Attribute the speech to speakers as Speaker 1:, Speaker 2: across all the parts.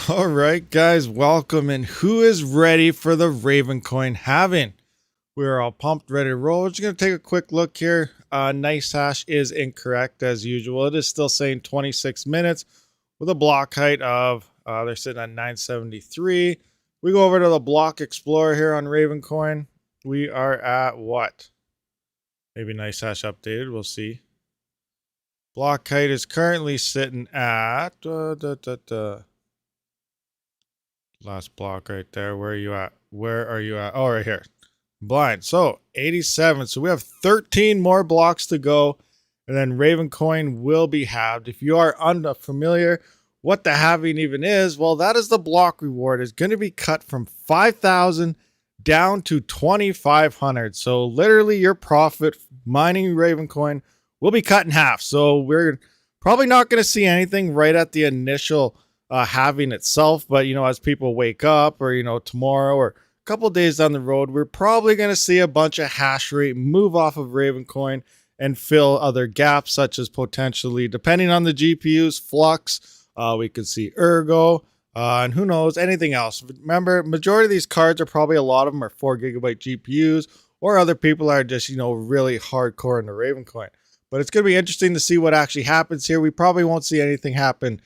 Speaker 1: All right, guys, welcome. And who is ready for the Ravencoin halving? We're all pumped, ready to roll. We're just going to take a quick look here. Nice hash is incorrect as usual. It is still saying 26 minutes with a block height of, they're sitting at 973. We go over to the block explorer here on Ravencoin. We are at what? Maybe nice hash updated. We'll see. Block height is currently sitting at last block right there. Where are you at? Where are you at? Oh, right here. Blind. So 87. So we have 13 more blocks to go. And then Ravencoin will be halved. If you are unfamiliar what the halving even is, well, that is the block reward. It's going to be cut from 5,000 down to 2,500. So literally your profit mining Ravencoin will be cut in half. So we're probably not going to see anything right at the initial halving itself, but as people wake up, or tomorrow or a couple days down the road, we're probably going to see a bunch of hash rate move off of Ravencoin and fill other gaps, such as potentially, depending on the GPUs, Flux. We could see Ergo, and who knows, anything else. Remember, majority of these cards are probably, a lot of them are 4 gigabyte GPUs, or other people are just really hardcore into Ravencoin. But it's going to be interesting to see what actually happens here. We probably won't see anything happen,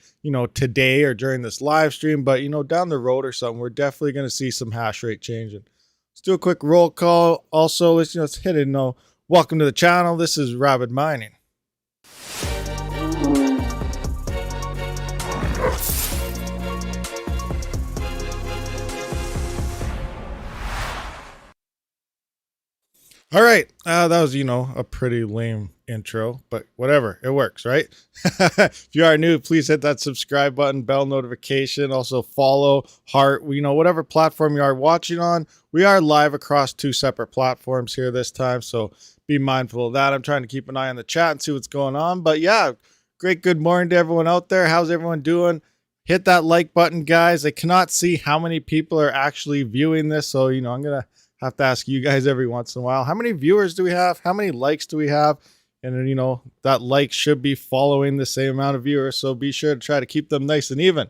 Speaker 1: today or during this live stream. But, down the road or something, we're definitely going to see some hash rate changing. Let's do a quick roll call. Also, let's hit it. Welcome to the channel. This is Rabid Mining. All right, that was, a pretty lame intro, but whatever, it works, right? If you are new, please hit that subscribe button, bell notification, also follow, heart, whatever platform you are watching on. We are live across 2 separate platforms here this time, so be mindful of that. I'm trying to keep an eye on the chat and see what's going on, but yeah, great good morning to everyone out there. How's everyone doing? Hit that like button, guys. I cannot see how many people are actually viewing this, so, I'm going to have to ask you guys every once in a while, how many viewers do we have? How many likes do we have? And then, that like should be following the same amount of viewers. So be sure to try to keep them nice and even.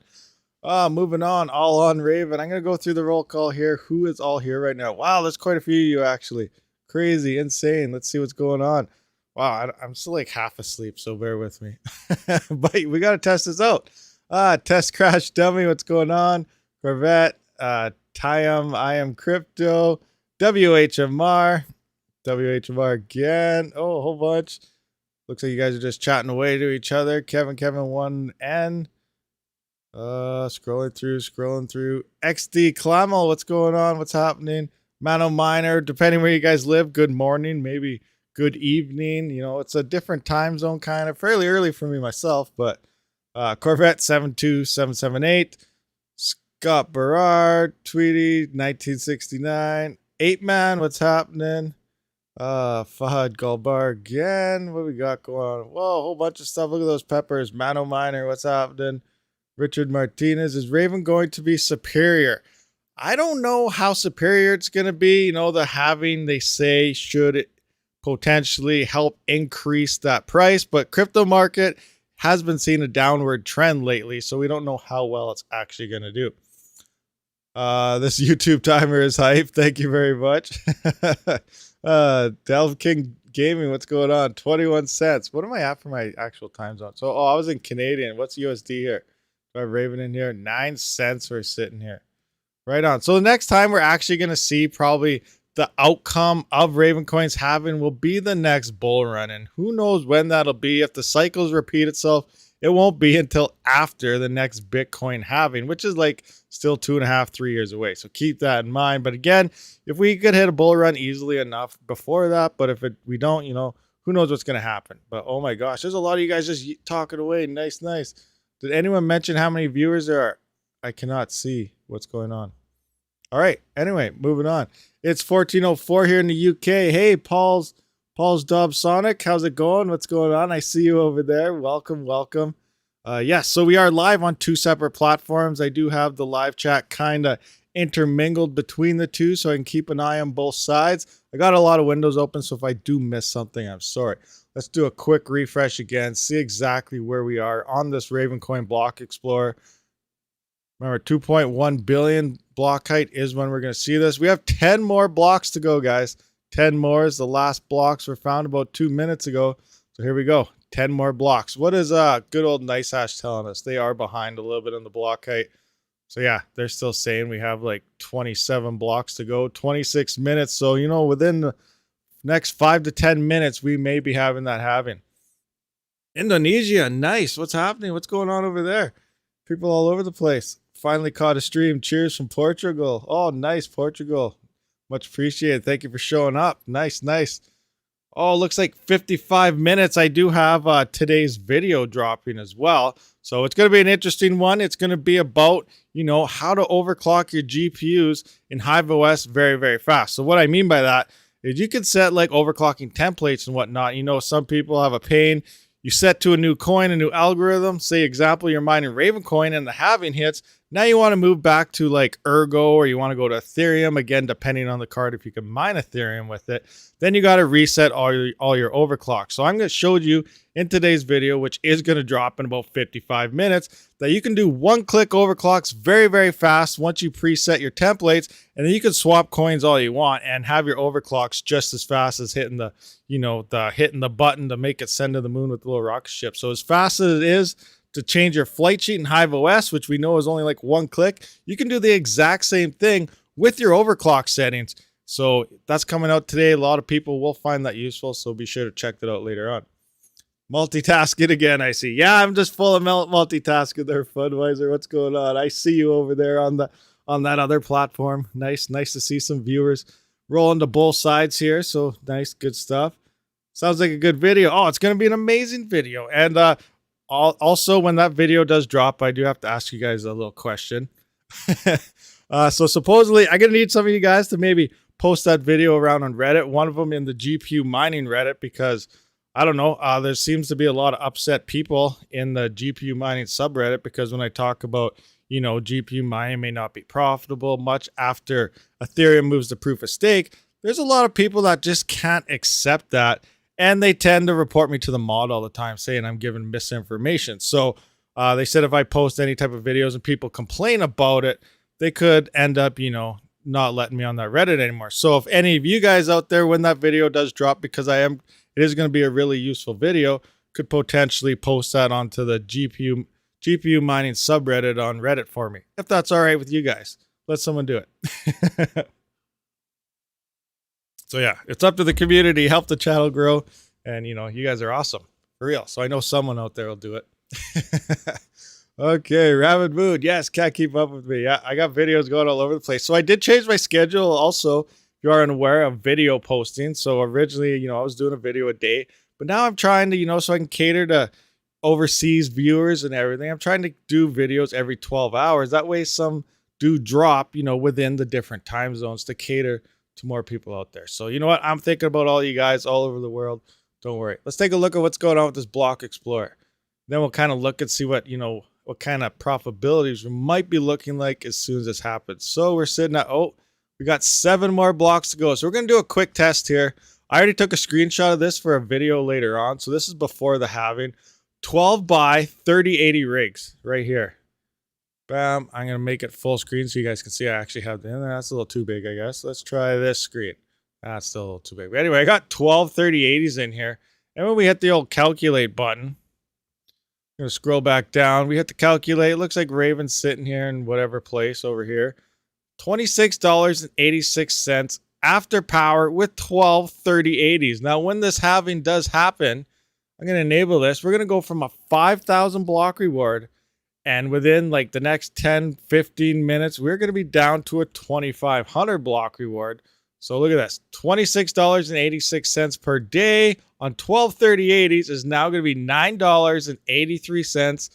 Speaker 1: Moving on, all on Raven. I'm going to go through the roll call here. Who is all here right now? Wow, there's quite a few of you actually. Crazy, insane. Let's see what's going on. Wow, I'm still like half asleep, so bear with me. But we got to test this out. Test crash dummy, what's going on? Corvette, Tyam, I am crypto. WHMR again. Oh, a whole bunch. Looks like you guys are just chatting away to each other. Kevin 1N. Scrolling through. XD Clamel, what's going on? What's happening? Mano Miner, depending where you guys live, good morning, maybe good evening. It's a different time zone, kind of fairly early for me myself, but Corvette 72778. Scott Berard, Tweety 1969. 8-Man, what's happening? Fahad Galbar again. What we got going on? Whoa, a whole bunch of stuff. Look at those peppers. Mano Miner, what's happening? Richard Martinez, is Raven going to be superior? I don't know how superior it's going to be. The halving, they say, should potentially help increase that price, but crypto market has been seeing a downward trend lately, so we don't know how well it's actually going to do. This YouTube timer is hype. Thank you very much. Delve King Gaming, what's going on? 21 cents. What am I at for my actual time zone? So, I was in Canadian. What's USD here? Do I have Raven in here? 9 cents we're sitting here. Right on. So the next time we're actually going to see probably the outcome of Ravencoin's halving will be the next bull run. And who knows when that'll be. If the cycles repeat itself, it won't be until after the next Bitcoin halving, which is like still 2.5, 3 years away. So keep that in mind. But again, if we could hit a bull run easily enough before that, but if we don't, who knows what's going to happen. But oh my gosh, there's a lot of you guys just talking away. Nice. Did anyone mention how many viewers there are? I cannot see what's going on. All right. Anyway, moving on. It's 14:04 here in the UK. Hey, Paul's Dub Sonic. How's it going? What's going on? I see you over there. Welcome. Yes, so we are live on 2 separate platforms. I do have the live chat kind of intermingled between the two, so I can keep an eye on both sides. I got a lot of windows open, so if I do miss something, I'm sorry. Let's do a quick refresh again, see exactly where we are on this Ravencoin block explorer. Remember, 2.1 billion block height is when we're going to see this. We have 10 more blocks to go, guys. 10 more is the last blocks were found about 2 minutes ago. So here we go. 10 more blocks. What is good old NiceHash telling us? They are behind a little bit on the block height. So yeah, they're still saying we have like 27 blocks to go, 26 minutes. So, you know, within the next 5 to 10 minutes, we may be having that halving. Indonesia, nice. What's happening? What's going on over there? People all over the place. Finally caught a stream. Cheers from Portugal. Oh, nice, Portugal. Much appreciated. Thank you for showing up. Nice, nice. Oh, looks like 55 minutes. I do have today's video dropping as well. So it's going to be an interesting one. It's going to be about, you know, how to overclock your GPUs in HiveOS very, very fast. So what I mean by that is you can set like overclocking templates and whatnot. You know, some people have a pain. You set to a new coin, a new algorithm. Say, example, you're mining Ravencoin and the halving hits. Now you want to move back to like Ergo, or you want to go to Ethereum, again, depending on the card, if you can mine Ethereum with it. Then you got to reset all your overclock. So I'm going to show you in today's video, which is going to drop in about 55 minutes, that you can do one-click overclocks very, very fast once you preset your templates, and then you can swap coins all you want and have your overclocks just as fast as hitting the, you know, hitting the button to make it send to the moon with the little rocket ship. So as fast as it is to change your flight sheet in HiveOS, which we know is only like one click, you can do the exact same thing with your overclock settings. So that's coming out today. A lot of people will find that useful, so be sure to check that out later on. Multitasking again, I see. Yeah, I'm just full of multitasking there, Funwiser. What's going on? I see you over there on that other platform. Nice to see some viewers rolling to both sides here. So nice, good stuff. Sounds like a good video. Oh, it's going to be an amazing video. And also, when that video does drop, I do have to ask you guys a little question. So supposedly, I'm going to need some of you guys to maybe post that video around on Reddit. One of them in the GPU mining Reddit, because I don't know, there seems to be a lot of upset people in the GPU mining subreddit, because when I talk about, you know, GPU mining may not be profitable much after Ethereum moves to proof of stake, there's a lot of people that just can't accept that. And they tend to report me to the mod all the time saying I'm giving misinformation. So they said if I post any type of videos and people complain about it, they could end up, you know, not letting me on that Reddit anymore. So if any of you guys out there, when that video does drop, because it is going to be a really useful video, could potentially post that onto the GPU mining subreddit on Reddit for me. If that's all right with you guys, let someone do it. So yeah, it's up to the community, help the channel grow. And you know, you guys are awesome, for real. So I know someone out there will do it. Okay, Rabid Mood. Yes, can't keep up with me. Yeah, I got videos going all over the place. So I did change my schedule also, if you are unaware, of video posting. So originally, you know, I was doing a video a day, but now I'm trying to, you know, so I can cater to overseas viewers and everything. I'm trying to do videos every 12 hours. That way some do drop, you know, within the different time zones to cater to more people out there. So you know what? I'm thinking about all you guys all over the world. Don't worry. Let's take a look at what's going on with this Block Explorer. Then we'll kind of look and see what, you know, what kind of profitabilities we might be looking like as soon as this happens. So we're sitting at, oh, we got 7 more blocks to go. So we're going to do a quick test here. I already took a screenshot of this for a video later on. So this is before the halving. 12 by 3080 rigs right here. Bam. I'm going to make it full screen so you guys can see I actually have the, that's a little too big, I guess. Let's try this screen. That's still a little too big. But anyway, I got 12 3080s in here. And when we hit the old calculate button, I'm going to scroll back down. We hit the calculate. It looks like Raven's sitting here in whatever place over here. $26.86 after power with 12 3080s. Now, when this halving does happen, I'm going to enable this. We're going to go from a 5,000 block reward, and within like the next 10, 15 minutes, we're going to be down to a 2,500 block reward. So look at this. $26.86 per day on 12 3080s is now going to be $9.83.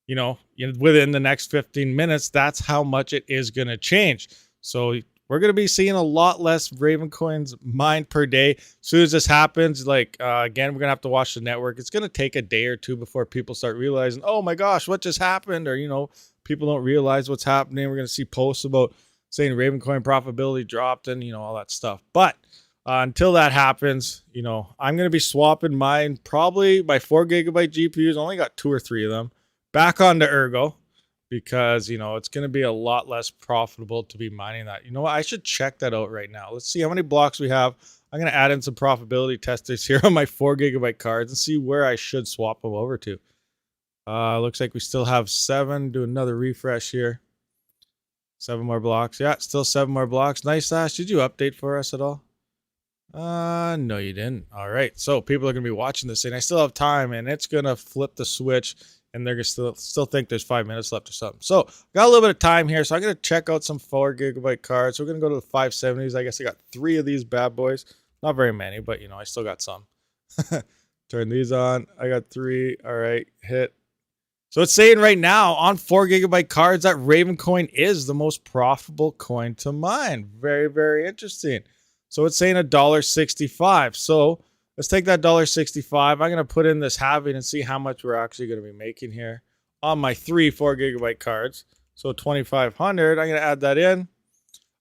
Speaker 1: You know, within the next 15 minutes, that's how much it is going to change. So we're going to be seeing a lot less Ravencoins mined per day. As soon as this happens, like, again, we're going to have to watch the network. It's going to take a day or two before people start realizing, oh my gosh, what just happened? Or, you know, people don't realize what's happening. We're going to see posts about saying Ravencoin profitability dropped and, you know, all that stuff. But until that happens, you know, I'm going to be swapping mine, probably my 4 GB GPUs. Only got 2 or 3 of them, back onto Ergo. because, you know, it's going to be a lot less profitable to be mining that. You know what? I should check that out right now. Let's see how many blocks we have. I'm going to add in some profitability testers here on my 4 GB cards and see where I should swap them over to. Looks like we still have 7. Do another refresh here. 7 more blocks. Yeah, still 7 more blocks. Nice, Ash. Did you update for us at all? No, you didn't. All right. So people are going to be watching this, and I still have time, and it's going to flip the switch, and they're going to still think there's 5 minutes left or something. So got a little bit of time here, so I'm going to check out some 4 GB cards. So we're going to go to the 570s. I guess I got 3 of these bad boys. Not very many, but, you know, I still got some. Turn these on. I got 3. All right. Hit. So it's saying right now on 4 GB cards that Ravencoin is the most profitable coin to mine. Very, very interesting. So it's saying $1.65. So let's take that $1.65. I'm going to put in this halving and see how much we're actually going to be making here on my 3 4 GB cards. So 2,500. I'm going to add that in.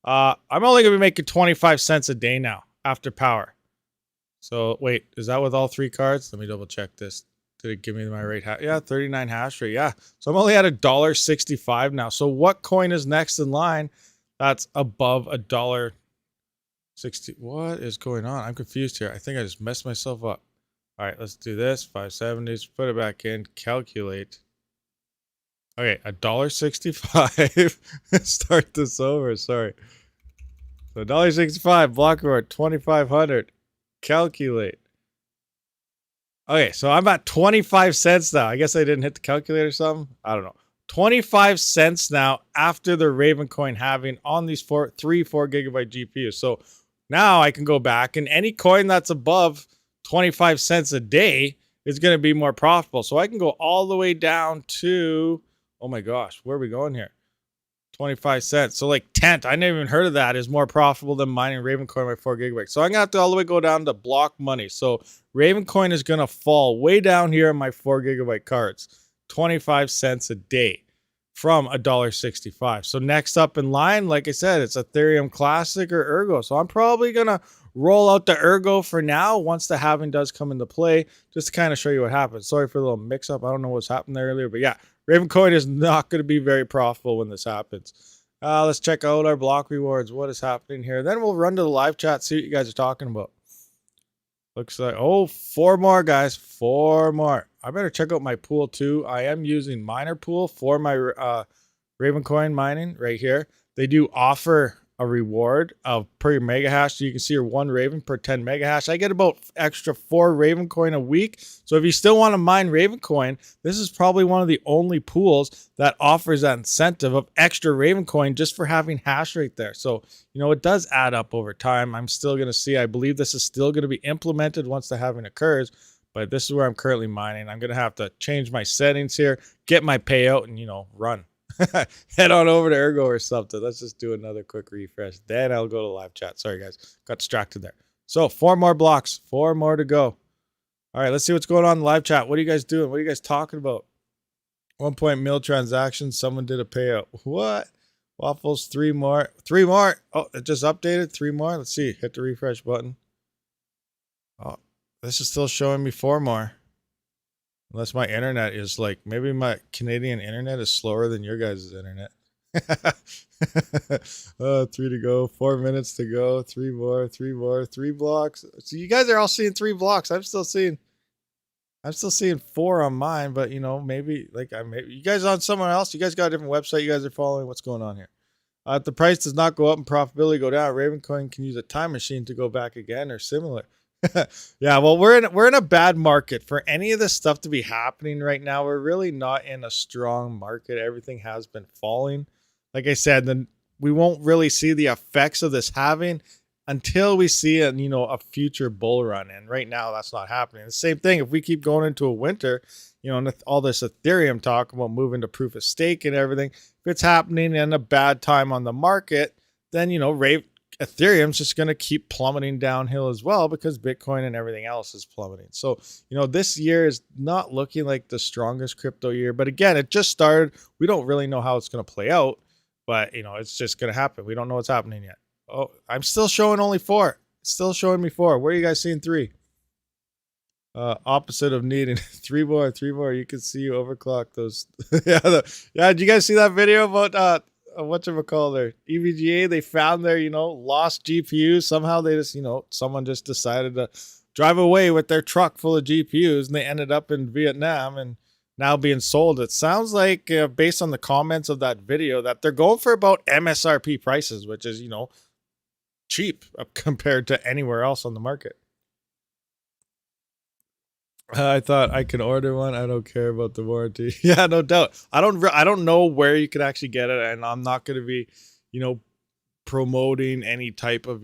Speaker 1: I'm only going to be making 25 cents a day now after power. So wait, is that with all 3 cards? Let me double check this. Did it give me my rate? Yeah, 39 hash rate. Yeah. So I'm only at $1.65 now. So what coin is next in line that's above $1.60? What is going on? I'm confused here. I think I just messed myself up. All right, let's do this. 570s. Put it back in. Calculate. Okay, $1.65. Start this over. Sorry. So $1.65. Block reward 2,500. Calculate. Okay, so I'm at 25 cents now. I guess I didn't hit the calculator or something. I don't know. 25 cents now after the Ravencoin halving on these 3 4 GB GPUs. So now I can go back, and any coin that's above 25 cents a day is going to be more profitable. So I can go all the way down to, oh my gosh, where are we going here? 25 cents. So like Tent, I never even heard of that, is more profitable than mining Ravencoin by 4 GB. So I'm going to have to all the way go down to block money. So Ravencoin is going to fall way down here on my 4 GB cards. 25 cents a day from $1.65. So next up in line, like I said, it's Ethereum Classic or Ergo. So I'm probably going to roll out the Ergo for now once the halving does come into play, just to kind of show you what happens. Sorry for the little mix up. I don't know what's happened there earlier, but yeah, Ravencoin is not going to be very profitable when this happens. Let's check out our block rewards. What is happening here? Then we'll run to the live chat, see what you guys are talking about. Looks like, oh, 4 more, guys. 4 more. I better check out my pool, too. I am using Miner Pool for my Ravencoin mining right here. They do offer a reward of per mega hash. So you can see your 1 Raven per 10 mega hash. I get about extra 4 Ravencoin a week. So if you still want to mine Ravencoin, this is probably one of the only pools that offers that incentive of extra Ravencoin just for having hash rate there. So, you know, it does add up over time. I'm still going to see, I believe this is still going to be implemented once the halving occurs, but this is where I'm currently mining. I'm going to have to change my settings here, get my payout, and, you know, run. Head on over to Ergo or something. Let's just do another quick refresh. Then I'll go to live chat. Sorry, guys. Got distracted there. So 4 more blocks. 4 more to go. All right, let's see what's going on in the live chat. What are you guys doing? What are you guys talking about? 1 mil transactions. Someone did a payout. What? Waffles, 3 more. 3 more. Oh, it just updated. 3 more. Let's see. Hit the refresh button. Oh, this is still showing me 4 more. Unless my internet is like, maybe my Canadian internet is slower than your guys' internet. 3 to go, 4 minutes to go, 3 more, 3 more, 3 blocks. So you guys are all seeing 3 blocks. I'm still seeing 4 on mine, but you know, maybe like you guys on someone else. You guys got a different website you guys are following. What's going on here? If the price does not go up and profitability go down, Ravencoin can use a time machine to go back again or similar. Yeah, well, we're in a bad market for any of this stuff to be happening right now. We're really not in a strong market. Everything has been falling. Like I said, then we won't really see the effects of this halving until we see a future bull run. And right now, that's not happening. The same thing if we keep going into a winter, and all this Ethereum talk about moving to proof of stake and everything. If it's happening in a bad time on the market, then Ethereum's just going to keep plummeting downhill as well because Bitcoin and everything else is plummeting. So, this year is not looking like the strongest crypto year. But again, it just started. We don't really know how it's going to play out, but, it's just going to happen. We don't know what's happening yet. Oh, I'm still showing only 4. It's still showing me 4. Where are you guys seeing 3? Opposite of needing three more. You can see you overclock those. Yeah, yeah. Did you guys see that video about whatchamacall there? EVGA, they found their, lost GPUs. Somehow they just, someone just decided to drive away with their truck full of GPUs, and they ended up in Vietnam and now being sold. It sounds like, based on the comments of that video, that they're going for about MSRP prices, which is, cheap compared to anywhere else on the market. I thought I could order one. I don't care about the warranty. Yeah, no doubt. I don't know where you could actually get it, and I'm not going to be, promoting any type of,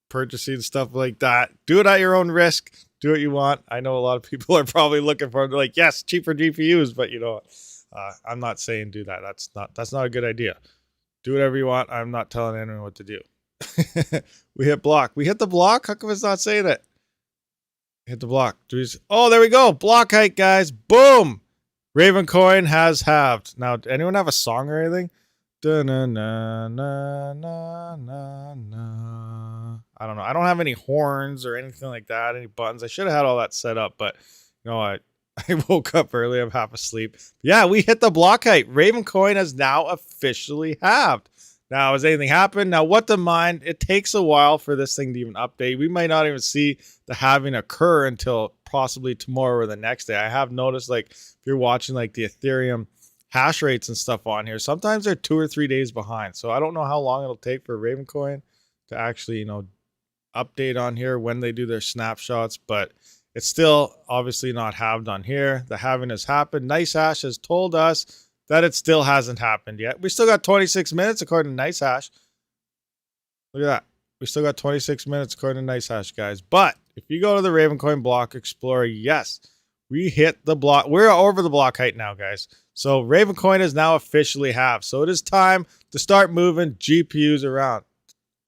Speaker 1: purchasing stuff like that. Do it at your own risk. Do what you want. I know a lot of people are probably looking for, they're like, yes, cheaper GPUs, but I'm not saying do that. That's not a good idea. Do whatever you want. I'm not telling anyone what to do. We hit block. We hit the block. How come it's not saying it? Hit the block. Oh, there we go. Block height, guys. Boom. Ravencoin has halved. Now, anyone have a song or anything? I don't know. I don't have any horns or anything like that. Any buttons. I should have had all that set up, but I woke up early. I'm half asleep. Yeah, we hit the block height. Ravencoin has now officially halved. Now, has anything happened? Now, what to mine? It takes a while for this thing to even update. We might not even see the halving occur until possibly tomorrow or the next day. I have noticed, like, if you're watching, like, the Ethereum hash rates and stuff on here, sometimes they're 2 or 3 days behind. So I don't know how long it'll take for Ravencoin to actually, update on here when they do their snapshots. But it's still obviously not halved on here. The halving has happened. NiceHash has told us that it still hasn't happened yet. We still got 26 minutes according to NiceHash. Look at that. We still got 26 minutes according to NiceHash, guys. But if you go to the Ravencoin Block Explorer, yes, we hit the block. We're over the block height now, guys. So Ravencoin is now officially halved. So it is time to start moving GPUs around.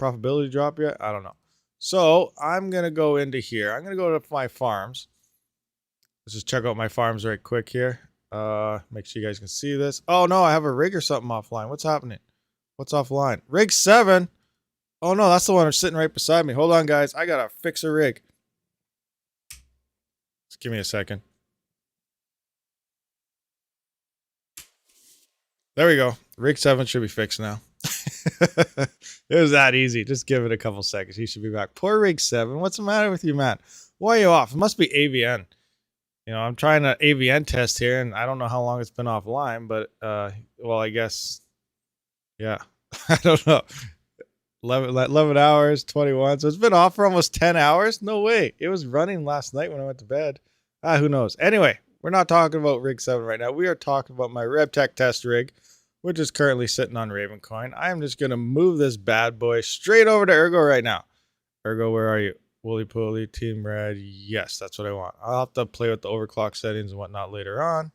Speaker 1: Profitability drop yet? I don't know. So I'm going to go into here. I'm going to go to my farms. Let's just check out my farms right quick here. Make sure you guys can see this. Oh no, I have a rig or something offline. What's happening? What's offline? Rig 7. Oh no, that's the one that's sitting right beside me. Hold on, guys. I gotta fix a rig. Just give me a second. There we go. Rig 7 should be fixed now. It was that easy. Just give it a couple seconds. He should be back. Poor Rig 7. What's the matter with you, man? Why are you off? It must be AVN. I'm trying to AVN test here, and I don't know how long it's been offline, but, well, I guess, yeah, I don't know. 11 hours, 21. So it's been off for almost 10 hours. No way. It was running last night when I went to bed. Who knows? Anyway, we're not talking about Rig 7 right now. We are talking about my RevTech test rig, which is currently sitting on Ravencoin. I am just going to move this bad boy straight over to Ergo right now. Ergo, where are you? Wooly Poly, Team Red. Yes, that's what I want. I'll have to play with the overclock settings and whatnot later on.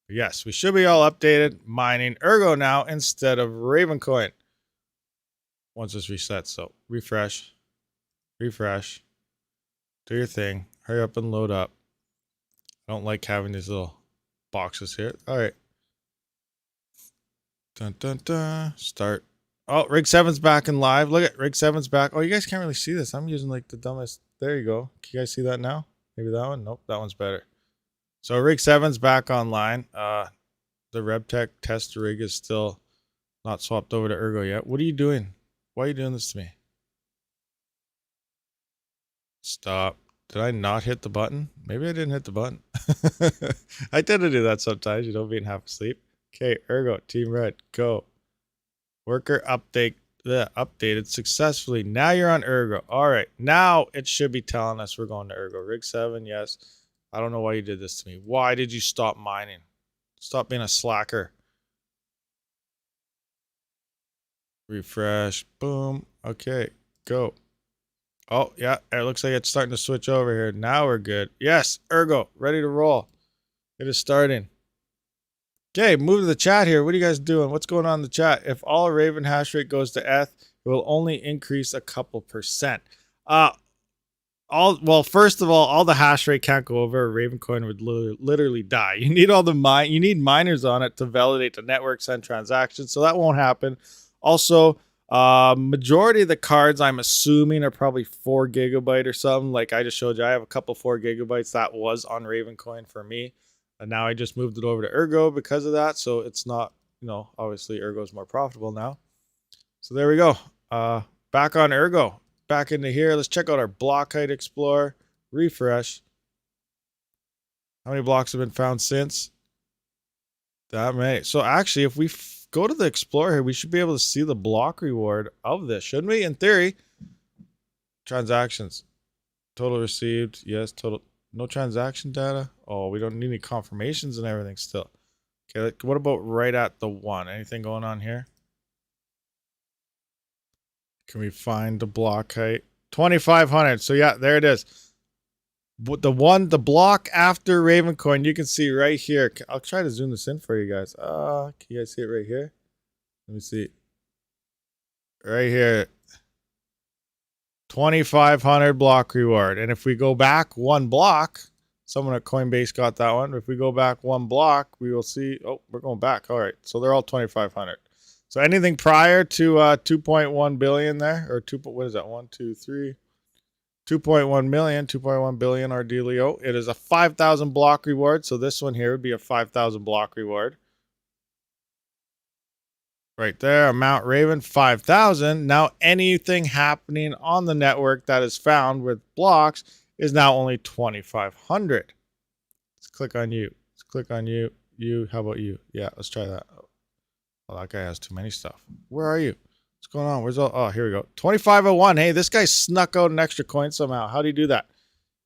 Speaker 1: But yes, we should be all updated. Mining Ergo now instead of Ravencoin. Once this resets, so refresh. Do your thing. Hurry up and load up. I don't like having these little boxes here. All right. Dun, dun, dun. Start. Oh, Rig 7's back and live. Look at Rig 7's back. Oh, you guys can't really see this. I'm using like the dumbest. There you go. Can you guys see that now? Maybe that one? Nope, that one's better. So Rig 7's back online. The RevTech test rig is still not swapped over to Ergo yet. What are you doing? Why are you doing this to me? Stop. Did I not hit the button? Maybe I didn't hit the button. I tend to do that sometimes, being half asleep. Okay, Ergo, Team Red, go. Worker updated successfully. Now you're on Ergo. All right. Now it should be telling us we're going to Ergo. Rig 7, yes. I don't know why you did this to me. Why did you stop mining? Stop being a slacker. Refresh. Boom. Okay. Go. Oh, yeah. It looks like it's starting to switch over here. Now we're good. Yes. Ergo. Ready to roll. It is starting. Okay, move to the chat here. What are you guys doing? What's going on in the chat? If all Raven hash rate goes to ETH, it will only increase a couple percent. Well, first of all the hash rate can't go over. Ravencoin would literally die. You need you need miners on it to validate the network, send transactions, so that won't happen. Also, Majority of the cards I'm assuming are probably 4 gigabyte or something. Like I just showed you, I have a couple 4 gigabytes that was on Ravencoin for me. And now I just moved it over to Ergo because of that. So it's not, you know, obviously Ergo's more profitable now. So there we go. Back on Ergo. Back into here. Let's check out our block height explorer. Refresh. How many blocks have been found since? That many. So actually, if we go to the explorer here, we should be able to see the block reward of this, shouldn't we? In theory. Transactions. Total received. Yes, total. No transaction data. Oh, we don't need any confirmations and everything still. Okay, what about right at the 1? Anything going on here? Can we find the block height? 2,500. So yeah, there it is. The block after Ravencoin, you can see right here. I'll try to zoom this in for you guys. Can you guys see it right here? Let me see. Right here. 2,500 block reward. And if we go back 1 block, someone at Coinbase got that one. If we go back 1 block, we will see. Oh, we're going back. All right. So they're all 2,500. So anything prior to 2.1 billion there, or what is that? 1, 2, 3, 2.1 million, 2.1 billion our dealio. It is a 5,000 block reward. So this one here would be a 5,000 block reward. Right there, Mount Raven, 5,000. Now anything happening on the network that is found with blocks is now only 2,500. Let's click on you. Let's click on you. You, how about you? Yeah, let's try that. Oh, that guy has too many stuff. Where are you? What's going on? Where's all? Oh, here we go. 2,501. Hey, this guy snuck out an extra coin somehow. How do you do that?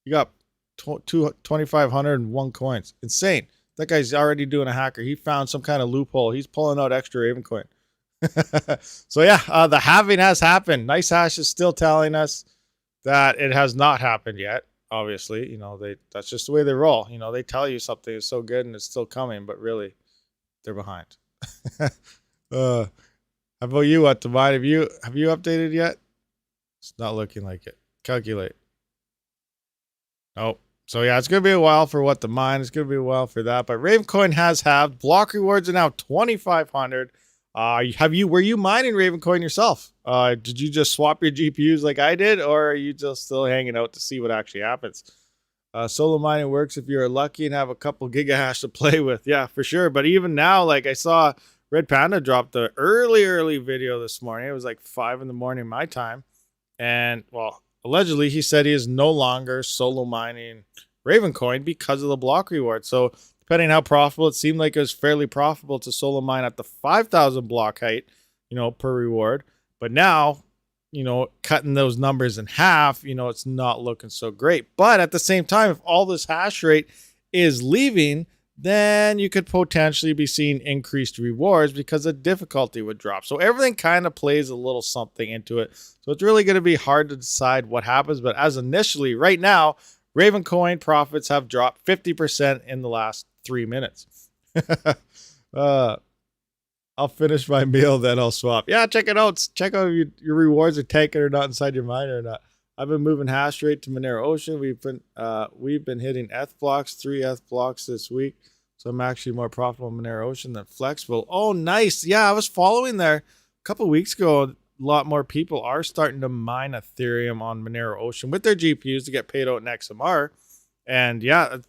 Speaker 1: You got 2,501 coins. Insane. That guy's already doing a hacker. He found some kind of loophole. He's pulling out extra Ravencoin. So yeah, the halving has happened. Nice Hash is still telling us that it has not happened yet. Obviously, you know, that's just the way they roll. You know, they tell you something is so good and it's still coming, but really they're behind. How about you, what to mine? Have you updated yet? It's not looking like it. Calculate. Nope. So yeah, it's gonna be a while for what to mine. It's gonna be a while for that. But Ravencoin has halved. Block rewards are now 2,500. Were you mining Ravencoin yourself? Did you just swap your GPUs like I did, or are you just still hanging out to see what actually happens? Solo mining works if you're lucky and have a couple gigahash to play with. Yeah, for sure. But even now, like I saw Red Panda dropped the early video this morning. It was like 5 in the morning my time. And well, allegedly he said he is no longer solo mining Ravencoin because of the block reward. So depending on how profitable, it seemed like it was fairly profitable to solo mine at the 5,000 block height, you know, per reward. But now, you know, cutting those numbers in half, you know, it's not looking so great. But at the same time, if all this hash rate is leaving, then you could potentially be seeing increased rewards because the difficulty would drop. So everything kind of plays a little something into it. So it's really going to be hard to decide what happens. But as initially, right now, Ravencoin profits have dropped 50% in the last 3 minutes. I'll finish my meal, then I'll swap. Yeah, check it out. Check out if your rewards are taken or not inside your miner or not. I've been moving hash rate to Monero Ocean. We've been hitting ETH blocks, 3 ETH blocks this week. So I'm actually more profitable in Monero Ocean than Flexible. Oh, nice. Yeah, I was following there a couple of weeks ago. A lot more people are starting to mine Ethereum on Monero Ocean with their GPUs to get paid out in XMR. And yeah, it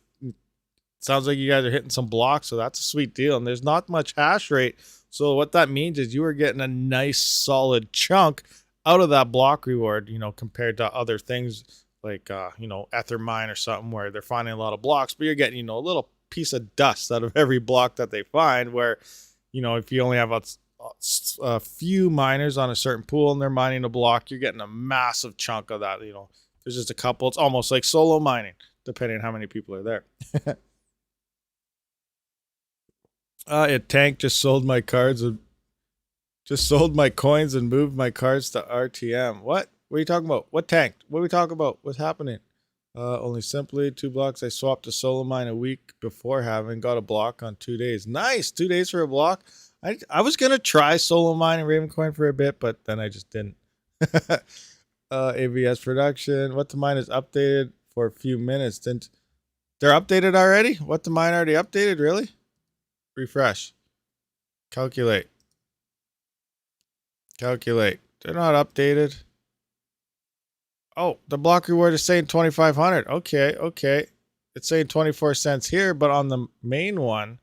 Speaker 1: sounds like you guys are hitting some blocks, so that's a sweet deal. And there's not much hash rate. So what that means is you are getting a nice solid chunk out of that block reward, you know, compared to other things like, you know, Ethermine or something where they're finding a lot of blocks, but you're getting, you know, a little piece of dust out of every block that they find where, you know, if you only have a few miners on a certain pool and they're mining a block, you're getting a massive chunk of that. You know, there's just a couple. It's almost like solo mining, depending on how many people are there. It tanked, just sold my cards and just sold my coins and moved my cards to RTM. What are you talking about? What tanked? What are we talking about? What's happening? Only simply 2 blocks. I swapped to solo mine a week before having got a block on 2 days. Nice. 2 days for a block. I was going to try solo mine and Ravencoin for a bit, but then I just didn't. AVS production. What to mine is updated for a few minutes. They're updated already? What to mine already updated? Really? Refresh. Calculate. Calculate. They're not updated. Oh, the block reward is saying 2,500. Okay, okay. It's saying 24 cents here, but on the main one,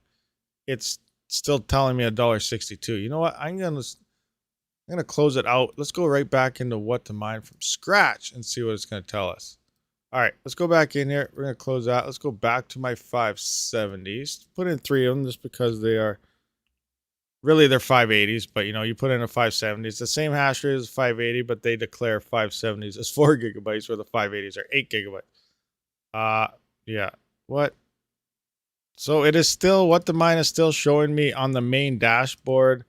Speaker 1: it's still telling me $1.62. You know what? I'm gonna close it out. Let's go right back into what to mine from scratch and see what it's gonna tell us. All right, let's go back in here. We're gonna close that. Let's go back to my 570s. Put in 3 of them just because they are really they're 580s, but you know, you put in a 570. It's the same hash rate as 580, but they declare 570s as 4 gigabytes, where the 580s are 8 gigabytes. Yeah. What? So it is still, what the mine is still showing me on the main dashboard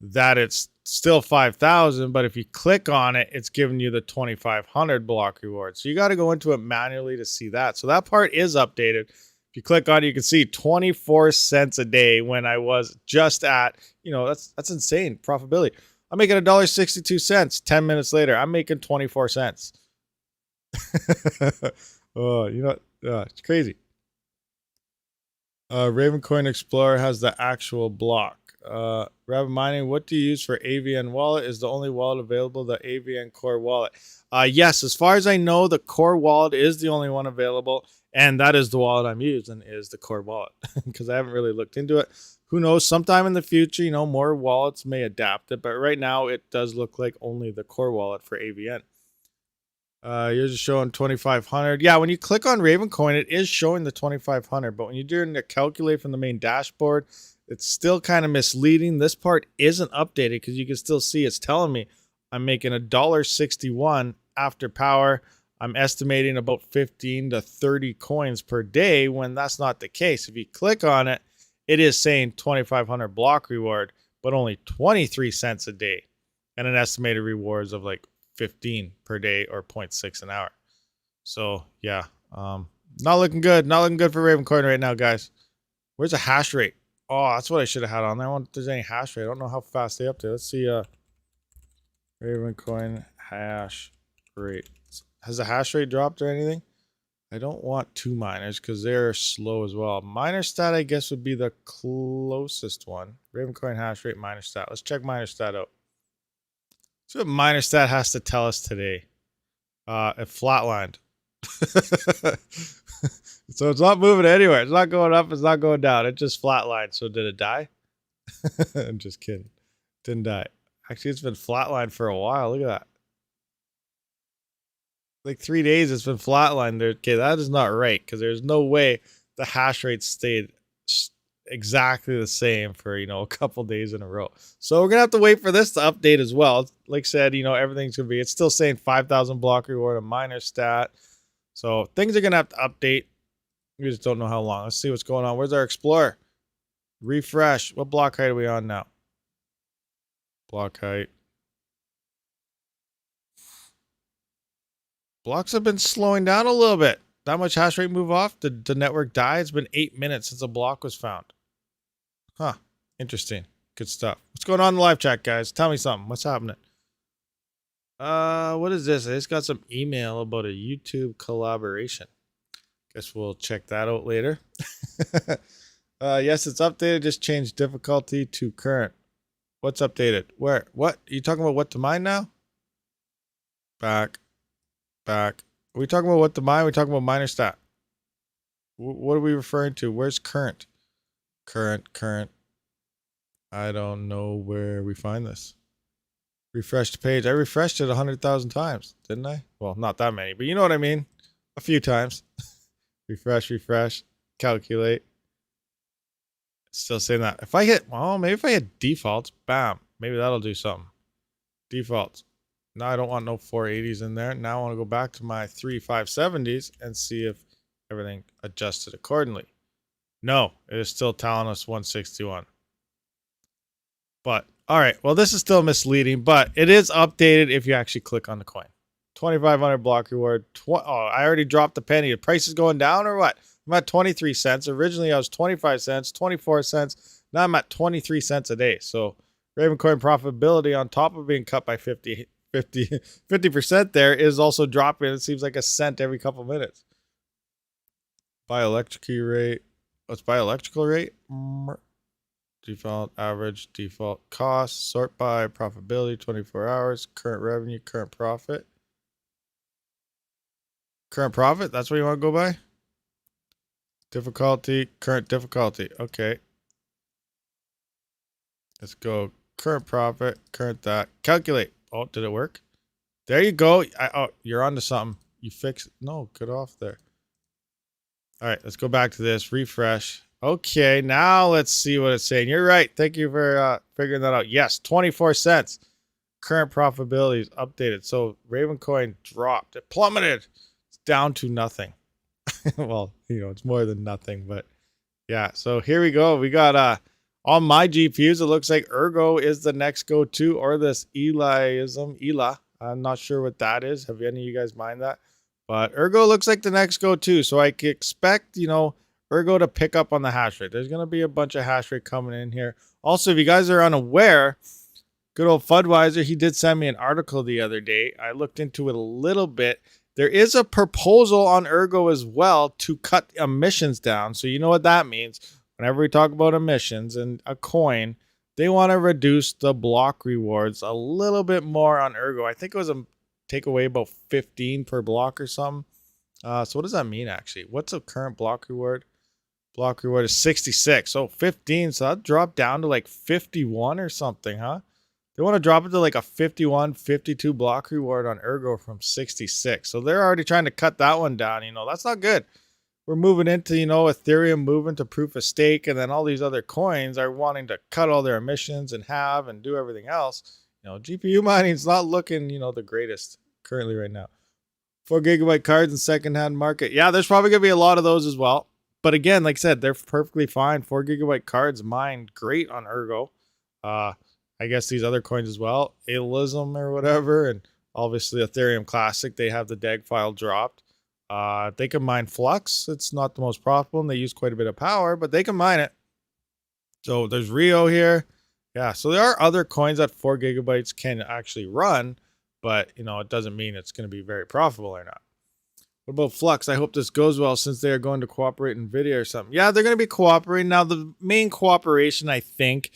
Speaker 1: that it's still 5,000, but if you click on it, it's giving you the 2,500 block reward. So you got to go into it manually to see that. So that part is updated. If you click on it, you can see 24 cents a day when I was just at, you know, that's insane profitability. I'm making $1.62. 10 minutes later, I'm making 24 cents. Oh, you know, it's crazy. Ravencoin Explorer has the actual block. Rabid Mining, what do you use for AVN wallet? Is the only wallet available the AVN core wallet? Yes, as far as I know, the core wallet is the only one available, and that is the wallet I'm using, is the core wallet, because I haven't really looked into it. Who knows, sometime in the future, you know, more wallets may adapt it, but right now it does look like only the core wallet for AVN. You're just showing 2,500. Yeah, when you click on Ravencoin, it is showing the 2,500, but when you're doing the calculate from the main dashboard, it's still kind of misleading. This part isn't updated because you can still see it's telling me I'm making $1.61 after power. I'm estimating about 15 to 30 coins per day, when that's not the case. If you click on it, it is saying 2,500 block reward, but only 23 cents a day, and an estimated rewards of like 15 per day or 0.6 an hour. So yeah, not looking good. Not looking good for Ravencoin right now, guys. Where's the hash rate? Oh, that's what I should have had on there. I wonder if there's any hash rate. I don't know how fast they update. Let's see. Ravencoin hash rate. Has the hash rate dropped or anything? I don't want 2 miners because they're slow as well. Miner stat, I guess, would be the closest one. Ravencoin hash rate, miner stat. Let's check miner stat out. See what miner stat has to tell us today. It flatlined. So it's not moving anywhere. It's not going up. It's not going down. It just flatlined. So did it die? I'm just kidding. Didn't die. Actually, it's been flatlined for a while. Look at that. Like 3 days it's been flatlined there. Okay, that is not right, because there's no way the hash rate stayed exactly the same for, you know, a couple days in a row. So we're gonna have to wait for this to update as well. Like I said, you know, everything's gonna be, it's still saying 5,000 block reward, a miner stat. So things are gonna have to update. We just don't know how long. Let's see what's going on. Where's our explorer? Refresh. What block height are we on now? Block height. Blocks have been slowing down a little bit. That much hash rate move off? Did the network die? It's been 8 minutes since a block was found. Huh. Interesting. Good stuff. What's going on in the live chat, guys? Tell me something. What's happening? What is this? I just got some email about a YouTube collaboration. Guess we'll check that out later. Yes, it's updated. Just changed difficulty to current. What's updated? Where? What? Are you talking about what to mine now? Back. Are we talking about what to mine? Are we talking about miner stat? What are we referring to? Where's current? Current. I don't know where we find this. Refresh the page. I refreshed it 100,000 times, didn't I? Well, not that many, but you know what I mean. A few times. refresh, calculate. Still saying that. If I hit, well, maybe if I hit defaults, bam, maybe that'll do something. Defaults. Now I don't want no 480s in there. Now I want to go back to my 570s and see if everything adjusted accordingly. No, it is still telling us 161. But, all right. Well, this is still misleading, but it is updated if you actually click on the coin. 2,500 block reward. Oh, I already dropped the penny. The price is going down or what? I'm at 23 cents. Originally, I was 25 cents, 24 cents. Now I'm at 23 cents a day. So Ravencoin profitability, on top of being cut by 50% there, is also dropping. It seems like a cent every couple minutes. Bioelectric rate. What's bioelectrical rate? default, average, default cost, sort by, profitability, 24 hours, current revenue, current profit. Current profit, that's what you want to go by? Difficulty, current difficulty. Okay. Let's go current profit, current that. Calculate. Oh, did it work? There you go. Oh, you're onto something. You fixed. No, get off there. All right, let's go back to this. Refresh. Okay, now let's see what it's saying. You're right. Thank you for figuring that out. Yes, 24 cents. Current profitability is updated. So Ravencoin dropped. It plummeted. It's down to nothing. Well, you know, it's more than nothing, but yeah. So here we go. We got on my GPUs, it looks like Ergo is the next go-to, or this ELA. I'm not sure what that is. Have any of you guys mind that? But Ergo looks like the next go-to. So I can expect, you know, Ergo to pick up on the hash rate. There's going to be a bunch of hash rate coming in here. Also, if you guys are unaware, good old Fudweiser, he did send me an article the other day. I looked into it a little bit. There is a proposal on Ergo as well to cut emissions down. So you know what that means. Whenever we talk about emissions and a coin, they want to reduce the block rewards a little bit more on Ergo. I think it was a take away about 15 per block or something. So what does that mean actually? What's the current block reward? Block reward is 66. So 15. So that dropped down to like 51 or something, huh? They want to drop it to like a 51, 52 block reward on Ergo from 66. So they're already trying to cut that one down. You know, that's not good. We're moving into, you know, Ethereum moving to proof of stake, and then all these other coins are wanting to cut all their emissions and do everything else. You know, GPU mining is not looking, you know, the greatest currently right now. 4 gigabyte cards in secondhand market. Yeah, there's probably going to be a lot of those as well. But again, like I said, they're perfectly fine. 4 gigabyte cards mine great on Ergo. I guess these other coins as well, Alism or whatever, and obviously Ethereum Classic, they have the DEG file dropped. They can mine Flux. It's not the most profitable, and they use quite a bit of power, but they can mine it. So there's Rio here. Yeah, so there are other coins that 4 gigabytes can actually run, but, you know, it doesn't mean it's going to be very profitable or not. What about Flux? I hope this goes well since they are going to cooperate in NVIDIA or something. Yeah, they're going to be cooperating. Now, the main cooperation, I think,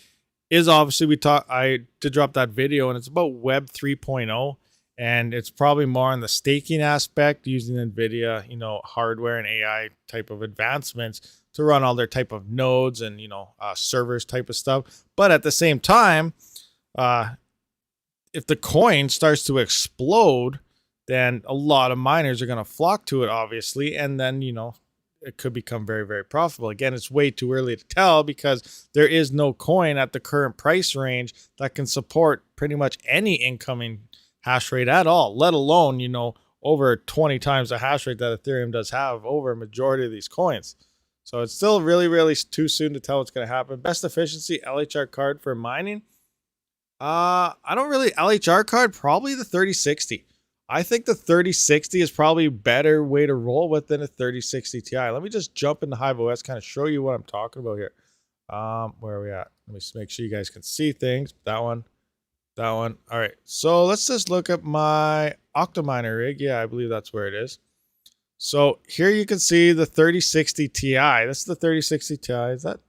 Speaker 1: is obviously I did drop that video, and it's about Web 3.0, and it's probably more on the staking aspect using NVIDIA, you know, hardware and AI type of advancements to run all their type of nodes and, you know, servers type of stuff. But at the same time, if the coin starts to explode, then a lot of miners are going to flock to it, obviously, and then, you know, it could become very, very profitable. Again, it's way too early to tell because there is no coin at the current price range that can support pretty much any incoming hash rate at all, let alone, you know, over 20 times the hash rate that Ethereum does have over a majority of these coins. So it's still really, really too soon to tell what's going to happen. Best efficiency LHR card for mining. I don't really LHR card, probably the 3060. I think the 3060 is probably a better way to roll with than a 3060 Ti. Let me just jump into HiveOS, kind of show you what I'm talking about here. Where are we at? Let me just make sure you guys can see things. That one. All right. So let's just look at my Octominer rig. Yeah, I believe that's where it is. So here you can see the 3060 Ti. This is the 3060 Ti. Is that?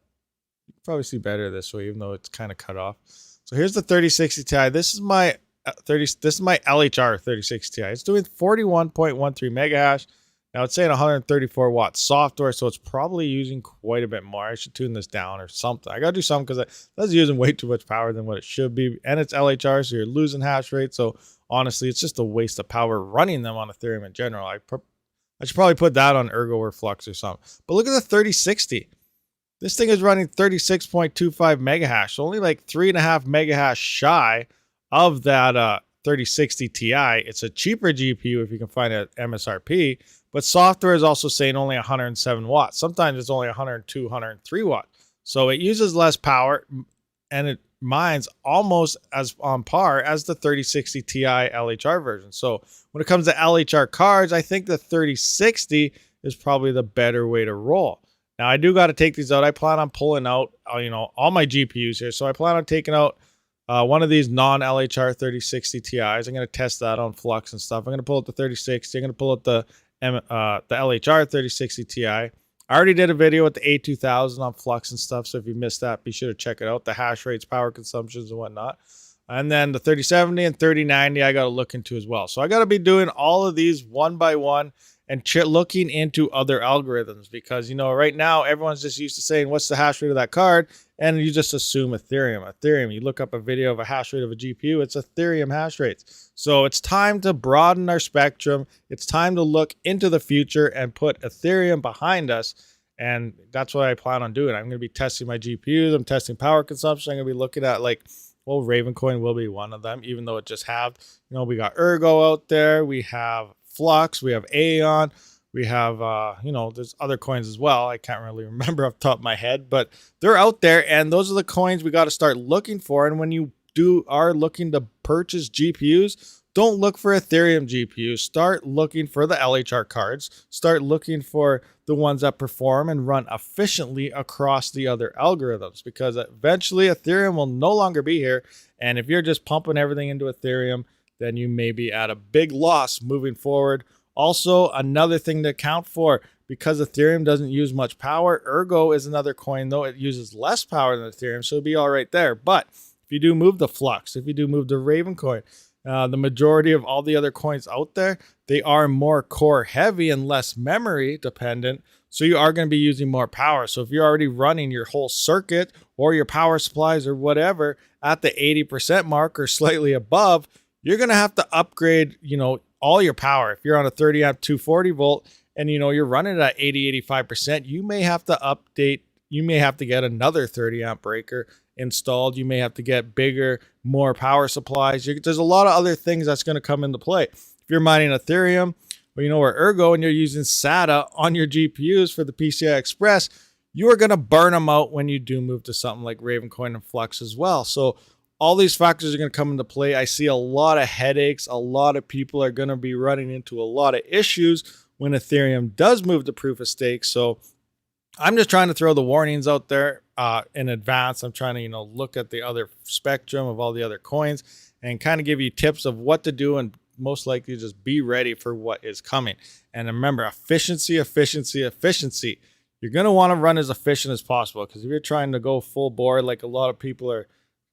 Speaker 1: You can probably see better this way, even though it's kind of cut off. So here's the 3060 Ti. This is my LHR 3060 Ti. It's doing 41.13 mega hash. Now it's saying 134 watt software, so it's probably using quite a bit more. I should tune this down or something. I gotta do something because that's using way too much power than what it should be. And it's LHR, so you're losing hash rate. So honestly, it's just a waste of power running them on Ethereum in general. I should probably put that on Ergo or Flux or something. But look at the 3060. This thing is running 36.25 mega hash, so only like 3.5 mega hash shy of that 3060 Ti. It's a cheaper GPU if you can find it at MSRP, but software is also saying only 107 watts. Sometimes it's only 102, 103 watts. So it uses less power and it mines almost as on par as the 3060 Ti LHR version. So when it comes to LHR cards, I think the 3060 is probably the better way to roll. Now I do got to take these out. I plan on pulling out, you know, all my GPUs here. So I plan on taking out one of these non-LHR 3060 Ti's. I'm going to test that on Flux and stuff. I'm going to pull out the 3060. I'm going to pull out the LHR 3060 Ti. I already did a video with the A2000 on Flux and stuff, so if you missed that, be sure to check it out. The hash rates, power consumptions, and whatnot. And then the 3070 and 3090 I got to look into as well. So I got to be doing all of these one by one and looking into other algorithms, because, you know, right now everyone's just used to saying, what's the hash rate of that card? And you just assume Ethereum. You look up a video of a hash rate of a GPU, it's Ethereum hash rates. So it's time to broaden our spectrum. It's time to look into the future and put Ethereum behind us. And that's what I plan on doing. I'm going to be testing my GPUs. I'm testing power consumption. I'm going to be looking at, like, well, Ravencoin will be one of them, even though it just have, you know, we got Ergo out there. We have Flux, we have Aeon, we have, you know, there's other coins as well. I can't really remember off the top of my head, but they're out there, and those are the coins we got to start looking for. And when you are looking to purchase GPUs, don't look for Ethereum GPUs. Start looking for the LHR cards. Start looking for the ones that perform and run efficiently across the other algorithms, because eventually Ethereum will no longer be here. And if you're just pumping everything into Ethereum, then you may be at a big loss moving forward. Also, another thing to account for, because Ethereum doesn't use much power, Ergo is another coin, though it uses less power than Ethereum, so it'll be all right there. But if you do move the Flux, if you do move the Ravencoin, the majority of all the other coins out there, they are more core heavy and less memory dependent. So you are going to be using more power. So if you're already running your whole circuit or your power supplies or whatever at the 80% mark or slightly above, you're going to have to upgrade, you know, all your power. If you're on a 30 amp 240 volt and, you know, you're running it at 85%, you may have to update. You may have to get another 30 amp breaker installed. You may have to get bigger, more power supplies. There's a lot of other things that's going to come into play. If you're mining Ethereum, or, you know, or Ergo, and you're using SATA on your GPUs for the PCI Express, you are going to burn them out when you do move to something like Ravencoin and Flux as well. So all these factors are going to come into play. I see a lot of headaches. A lot of people are going to be running into a lot of issues when Ethereum does move to proof of stake. So I'm just trying to throw the warnings out there in advance. I'm trying to, you know, look at the other spectrum of all the other coins and kind of give you tips of what to do, and most likely just be ready for what is coming. And remember, efficiency. You're going to want to run as efficient as possible, because if you're trying to go full board, like a lot of people are,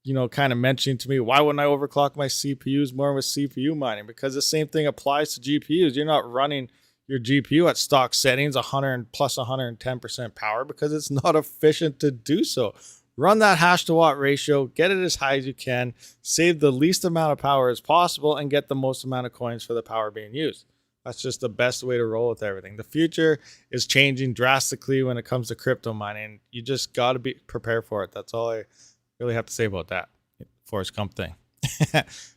Speaker 1: you know, kind of mentioning to me, why wouldn't I overclock my CPUs more with CPU mining? Because the same thing applies to GPUs. You're not running your GPU at stock settings 100 plus 110% power, because it's not efficient to do so. Run that hash to watt ratio, get it as high as you can, save the least amount of power as possible, and get the most amount of coins for the power being used. That's just the best way to roll with everything. The future is changing drastically when it comes to crypto mining. You just got to be prepared for it. That's all I really have to say about that Forrest Gump thing.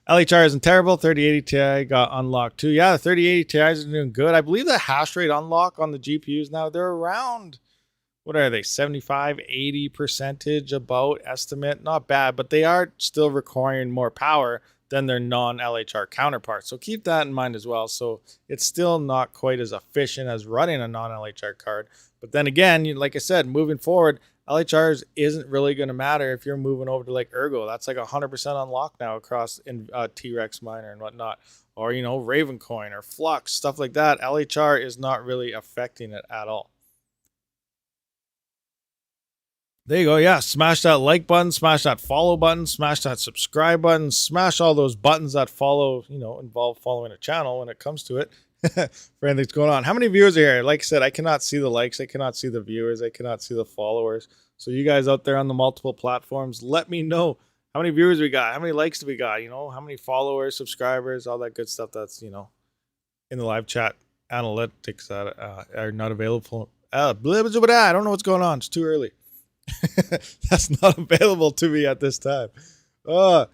Speaker 1: LHR isn't terrible. 3080 Ti got unlocked too. Yeah, the 3080 Ti's are doing good. I believe the hash rate unlock on the GPUs now, they're around, what are they, 75, 80% about estimate. Not bad, but they are still requiring more power than their non-LHR counterparts. So keep that in mind as well. So it's still not quite as efficient as running a non-LHR card. But then again, like I said, moving forward, LHRs isn't really going to matter if you're moving over to like Ergo. That's like 100% unlocked now across in T-Rex miner and whatnot. Or, you know, Ravencoin or Flux, stuff like that. LHR is not really affecting it at all. There you go. Yeah, smash that like button, smash that follow button, smash that subscribe button, smash all those buttons that follow, you know, involve following a channel when it comes to it. For anything that's going on. How many viewers are here? Like I said, I cannot see the likes, I cannot see the viewers, I cannot see the followers. So you guys out there on the multiple platforms, let me know how many viewers we got, how many likes do we got, you know, how many followers, subscribers, all that good stuff that's, you know, in the live chat analytics that are not available. I don't know what's going on. It's too early. That's not available to me at this time. Oh,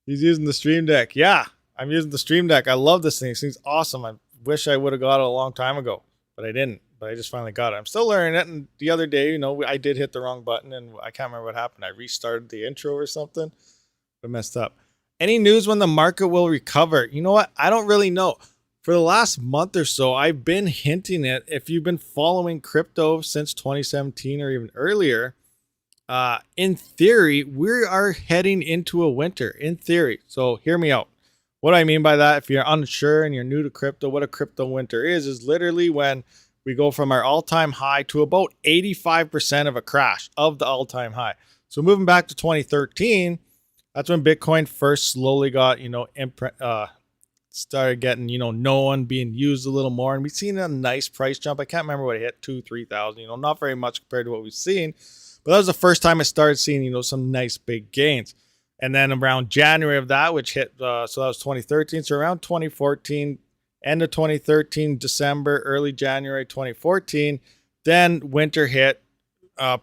Speaker 1: he's using the Stream Deck. Yeah, I'm using the Stream Deck. I love this thing. This thing's awesome. I wish I would have got it a long time ago, but I didn't. But I just finally got it. I'm still learning it. And the other day, you know, I did hit the wrong button, and I can't remember what happened. I restarted the intro or something. I messed up. Any news when the market will recover? You know what? I don't really know. For the last month or so, I've been hinting it. If you've been following crypto since 2017 or even earlier, in theory, we are heading into a winter. In theory. So hear me out. What I mean by that, if you're unsure and you're new to crypto, what a crypto winter is literally when we go from our all-time high to about 85% of a crash of the all-time high. So moving back to 2013, that's when Bitcoin first slowly got, started getting, known, being used a little more. And we've seen a nice price jump. I can't remember what it hit, 2,000, 3,000, not very much compared to what we've seen. But that was the first time I started seeing, some nice big gains. And then around January of that, which hit, so that was 2013. So around 2014, end of 2013, December, early January 2014, then winter hit.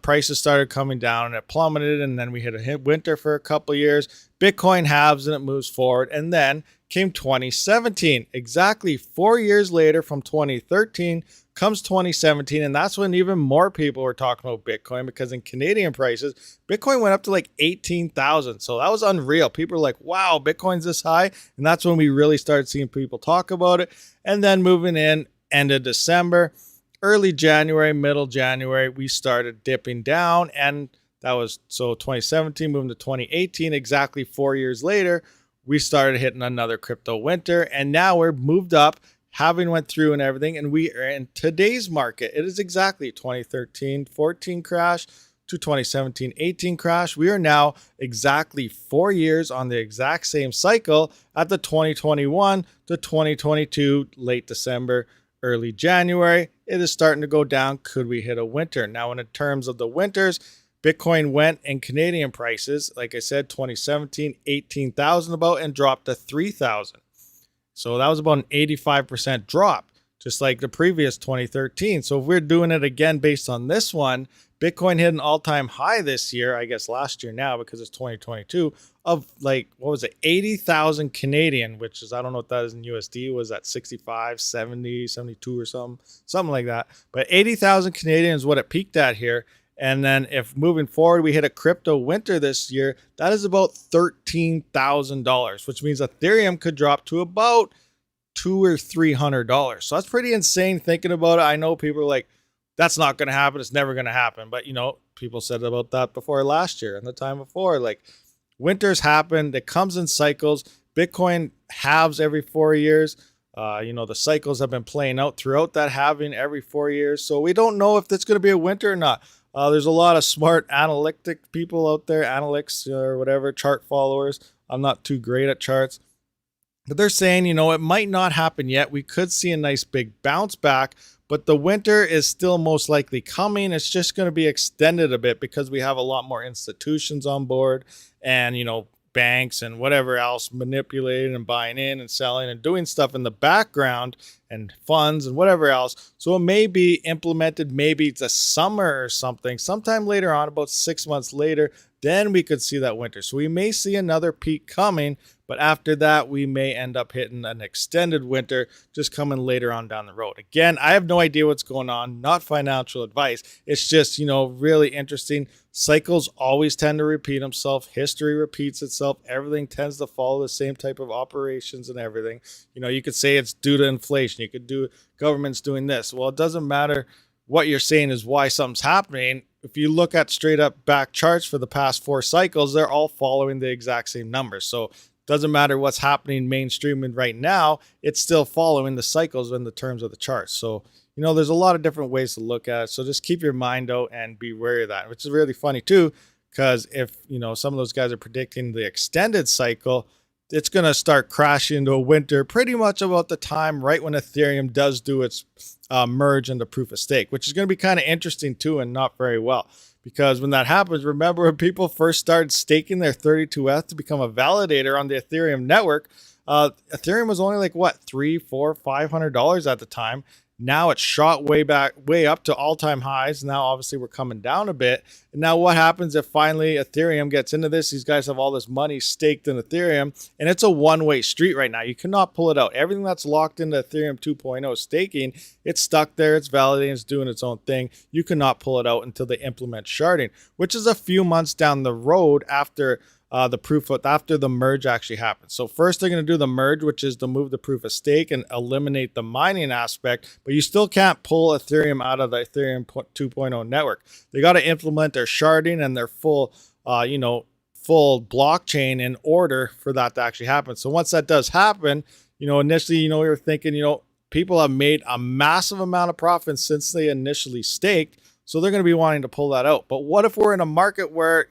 Speaker 1: Prices started coming down and it plummeted, and then we hit a winter for a couple of years. Bitcoin halves and it moves forward, and then came 2017. Exactly 4 years later from 2013 comes 2017, and that's when even more people were talking about Bitcoin, because in Canadian prices, Bitcoin went up to like 18,000. So that was unreal. People were like, wow, Bitcoin's this high. And that's when we really started seeing people talk about it. And then moving in end of December, early January, middle January, we started dipping down. And that was, so 2017 moving to 2018, exactly 4 years later, we started hitting another crypto winter. And now we're moved up, having went through and everything. And we are in today's market. It is exactly 2013-14 crash to 2017-18 crash. We are now exactly 4 years on the exact same cycle at the 2021 to 2022, late December, early January. It is starting to go down. Could we hit a winter? Now, in terms of the winters, Bitcoin went in Canadian prices, like I said, 2017, 18,000 about, and dropped to 3,000. So that was about an 85% drop, just like the previous 2013. So if we're doing it again based on this one, Bitcoin hit an all-time high this year, I guess last year now because it's 2022, of like, what was it, 80,000 Canadian, which is, I don't know what that is in USD, was that 65, 70, 72 or something like that. But 80,000 Canadian is what it peaked at here. And then if moving forward, we hit a crypto winter this year, that is about $13,000, which means Ethereum could drop to about $200 or $300. So that's pretty insane thinking about it. I know people are like, that's not going to happen. It's never going to happen. But, people said about that before last year and the time before. Like, winters happen. It comes in cycles. Bitcoin halves every 4 years. The cycles have been playing out throughout that halving every 4 years. So we don't know if it's going to be a winter or not. There's a lot of smart analytic people out there, analytics or whatever, chart followers. I'm not too great at charts. But they're saying, it might not happen yet. We could see a nice big bounce back, but the winter is still most likely coming. It's just going to be extended a bit because we have a lot more institutions on board and, banks and whatever else manipulating and buying in and selling and doing stuff in the background, and funds and whatever else. So it may be implemented, maybe it's a summer or something, sometime later on, about 6 months later, then we could see that winter. So we may see another peak coming, but after that, we may end up hitting an extended winter just coming later on down the road. Again, I have no idea what's going on, not financial advice. It's just, really interesting. Cycles always tend to repeat themselves. History repeats itself. Everything tends to follow the same type of operations and everything. You could say it's due to inflation. You could do government's doing this. Well, it doesn't matter what you're saying is why something's happening. If you look at straight up back charts for the past 4 cycles, they're all following the exact same numbers. So doesn't matter what's happening mainstream and right now, it's still following the cycles in the terms of the charts. So, there's a lot of different ways to look at it. So just keep your mind out and be wary of that, which is really funny too, because if, some of those guys are predicting the extended cycle, it's going to start crashing into a winter pretty much about the time right when Ethereum does do its merge into proof of stake, which is going to be kind of interesting too, and not very well. Because when that happens, remember when people first started staking their 32F to become a validator on the Ethereum network, Ethereum was only like what, $300, $400, $500 at the time. Now it's shot way up to all-time highs. Now, obviously, we're coming down a bit. And now what happens if finally Ethereum gets into this? These guys have all this money staked in Ethereum, and it's a one-way street right now. You cannot pull it out. Everything that's locked into Ethereum 2.0 staking, it's stuck there. It's validating. It's doing its own thing. You cannot pull it out until they implement sharding, which is a few months down the road after after the merge actually happens. So first they're going to do the merge, which is to move the proof of stake and eliminate the mining aspect, but you still can't pull Ethereum out of the Ethereum 2.0 network. They got to implement their sharding and their full blockchain in order for that to actually happen. So once that does happen, initially, we were thinking, people have made a massive amount of profit since they initially staked. So they're going to be wanting to pull that out. But what if we're in a market where,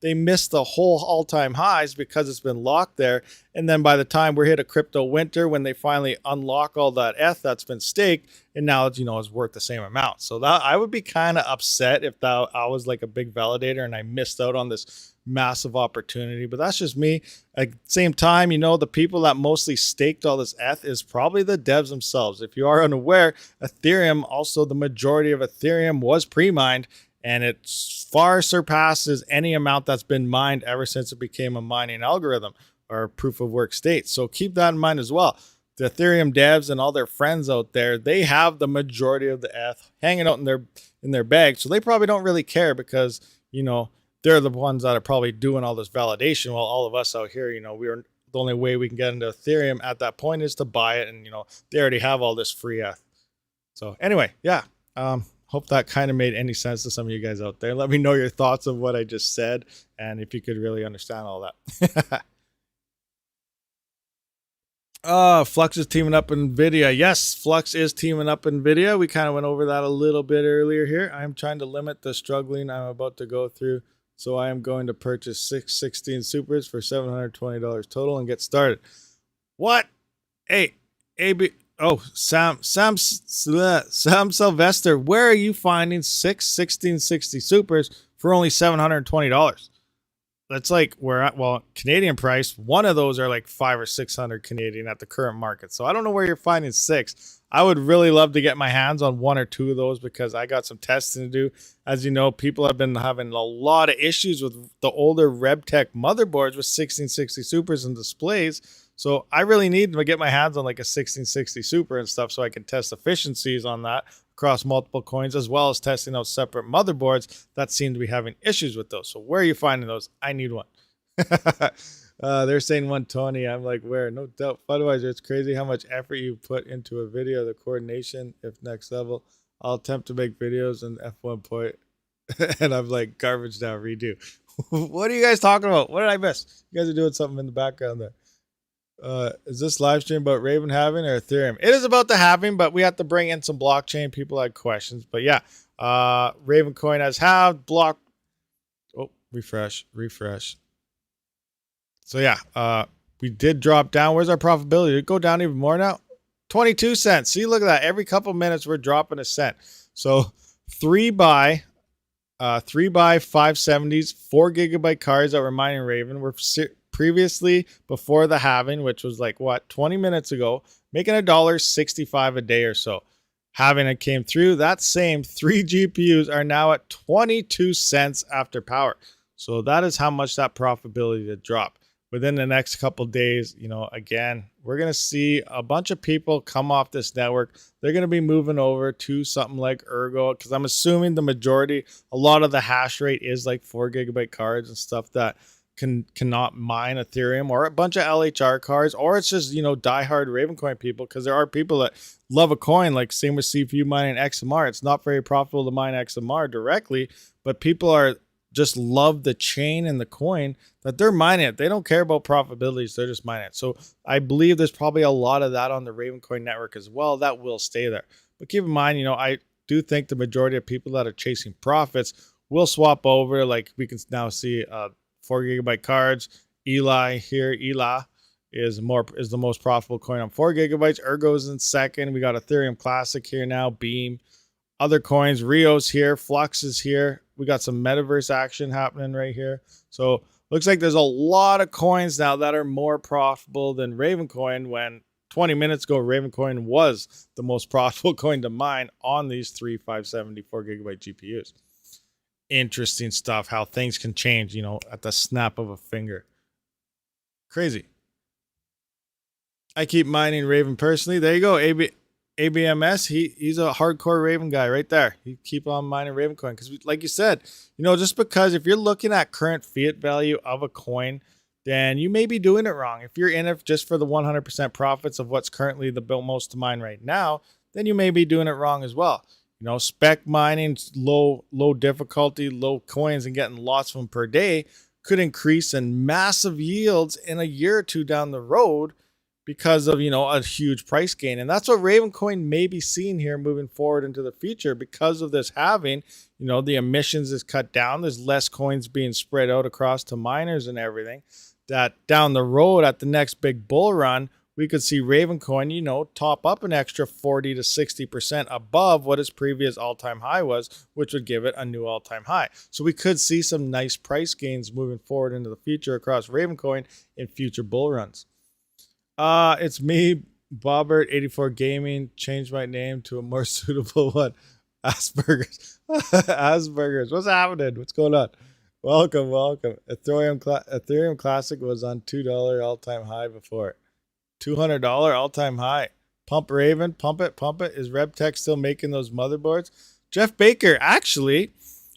Speaker 1: they missed the whole all-time highs because it's been locked there. And then by the time we're hit a crypto winter, when they finally unlock all that ETH that's been staked, and now it's, it's worth the same amount. So that I would be kind of upset if I was like a big validator and I missed out on this massive opportunity. But that's just me. At the same time, the people that mostly staked all this ETH is probably the devs themselves. If you are unaware, Ethereum, also the majority of Ethereum was pre-mined, and it far surpasses any amount that's been mined ever since it became a mining algorithm or proof of work state. So keep that in mind as well. The Ethereum devs and all their friends out there, they have the majority of the ETH hanging out in their bag. So they probably don't really care because, they're the ones that are probably doing all this validation, while all of us out here, we're the only way we can get into Ethereum at that point is to buy it. And, they already have all this free ETH. So anyway, yeah. Hope that kind of made any sense to some of you guys out there. Let me know your thoughts of what I just said and if you could really understand all that. Flux is teaming up NVIDIA. Yes, Flux is teaming up NVIDIA. We kind of went over that a little bit earlier here. I'm trying to limit the struggling I'm about to go through. So I am going to purchase 616 supers for $720 total and get started. What? Hey, AB... Oh, Sam Sylvester, where are you finding 1660 supers for only $720? That's like Canadian price. One of those are like 500 or 600 Canadian at the current market. So I don't know where you're finding 6. I would really love to get my hands on 1 or 2 of those because I got some testing to do. As you know, people have been having a lot of issues with the older RebTech motherboards with 1660 supers and displays. So I really need to get my hands on like a 1660 super and stuff so I can test efficiencies on that across multiple coins, as well as testing out separate motherboards that seem to be having issues with those. So where are you finding those? I need one. They're saying 120. I'm like, where? No doubt. Budweiser, it's crazy how much effort you put into a video. The coordination, if next level. I'll attempt to make videos in F1 point. And I'm like, garbage now, redo. What are you guys talking about? What did I miss? You guys are doing something in the background there. Is this live stream about Raven halving or Ethereum? It is about the halving, but we have to bring in some blockchain. People had questions, but yeah, Ravencoin has halved block. Oh, refresh. So yeah, we did drop down. Where's our profitability? Did it go down even more now? 22 cents. See, look at that. Every couple minutes we're dropping a cent. So 3 buy 570s, 4 gigabyte cards that were mining Raven. We're previously, before the halving, which was like 20 minutes ago, making $1.65 a day or so. Halving it came through. That same 3 GPUs are now at 22 cents after power. So that is how much that profitability did drop. Within the next couple days, again, we're going to see a bunch of people come off this network. They're going to be moving over to something like Ergo, because I'm assuming a lot of the hash rate is like 4 gigabyte cards and stuff that cannot mine Ethereum, or a bunch of LHR cards, or it's just, diehard Ravencoin people, because there are people that love a coin, like same with CPU mining XMR. It's not very profitable to mine XMR directly, but people just love the chain and the coin that they're mining it. They don't care about profitabilities. They're just mining it. So I believe there's probably a lot of that on the Ravencoin network as well that will stay there. But keep in mind, I do think the majority of people that are chasing profits will swap over. Like we can now see 4 gigabyte cards. Eli is the most profitable coin on 4 gigabytes. Ergo's in second. We got Ethereum Classic here now. Beam. Other coins. Rio's here. Flux is here. We got some metaverse action happening right here. So looks like there's a lot of coins now that are more profitable than Ravencoin, when 20 minutes ago Ravencoin was the most profitable coin to mine on these 3 570 4 gigabyte GPUs. Interesting stuff, how things can change, at the snap of a finger. Crazy. I keep mining Raven personally. There you go. ABMS, he's a hardcore Raven guy right there. He keep on mining Ravencoin because, like you said, just because if you're looking at current fiat value of a coin, then you may be doing it wrong. If you're in it just for the 100% profits of what's currently the most to mine right now, then you may be doing it wrong as well. Spec mining, low difficulty, low coins, and getting lots of them per day could increase in massive yields in a year or two down the road because of, you know, a huge price gain. And that's what Ravencoin may be seeing here moving forward into the future because of this halving. You know, the emissions is cut down. There's less coins being spread out across to miners and everything. That down the road at the next big bull run, we could see Ravencoin, you know, top up an extra 40 to 60% above what its previous all-time high was, which would give it a new all-time high. So we could see some nice price gains moving forward into the future across Ravencoin in future bull runs. It's me, Bobbert84 Gaming. Changed my name to a more suitable one. Asperger's. Asperger's. What's happening? What's going on? Welcome, welcome. Ethereum Classic was on $2 all-time high before. $200 all-time high. Pump Raven, pump it, pump it. Is RebTech still making those motherboards? Jeff Baker, actually,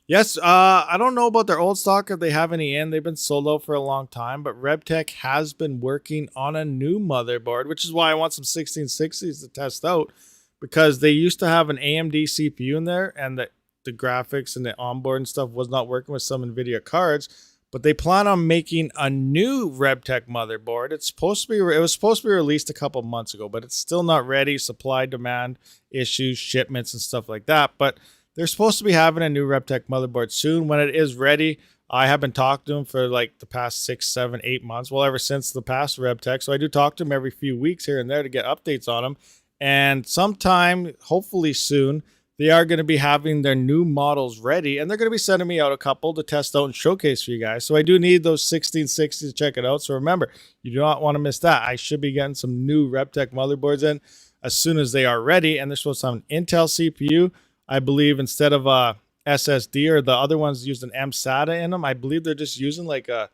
Speaker 1: yes. I don't know about their old stock if they have any in. They've been sold out for a long time, but RebTech has been working on a new motherboard, which is why I want some 1660s to test out, because they used to have an AMD CPU in there, and the graphics and the onboard and stuff was not working with some NVIDIA cards. But they plan on making a new RebTech motherboard. It was supposed to be released a couple months ago, but it's still not ready. Supply, demand issues, shipments, and stuff like that. But they're supposed to be having a new RebTech motherboard soon. When it is ready, I have been talking to them for like the past 6, 7, 8 months. Well, ever since the past RebTech. So I do talk to them every few weeks here and there to get updates on them. And sometime, hopefully soon, they are going to be having their new models ready, and they're going to be sending me out a couple to test out and showcase for you guys. So I do need those 1660s to check it out. So remember, you do not want to miss that. I should be getting some new RebTech motherboards in as soon as they are ready, and they're supposed to have an Intel CPU. I believe instead of a SSD or the other ones used an mSATA in them, I believe they're just using like a,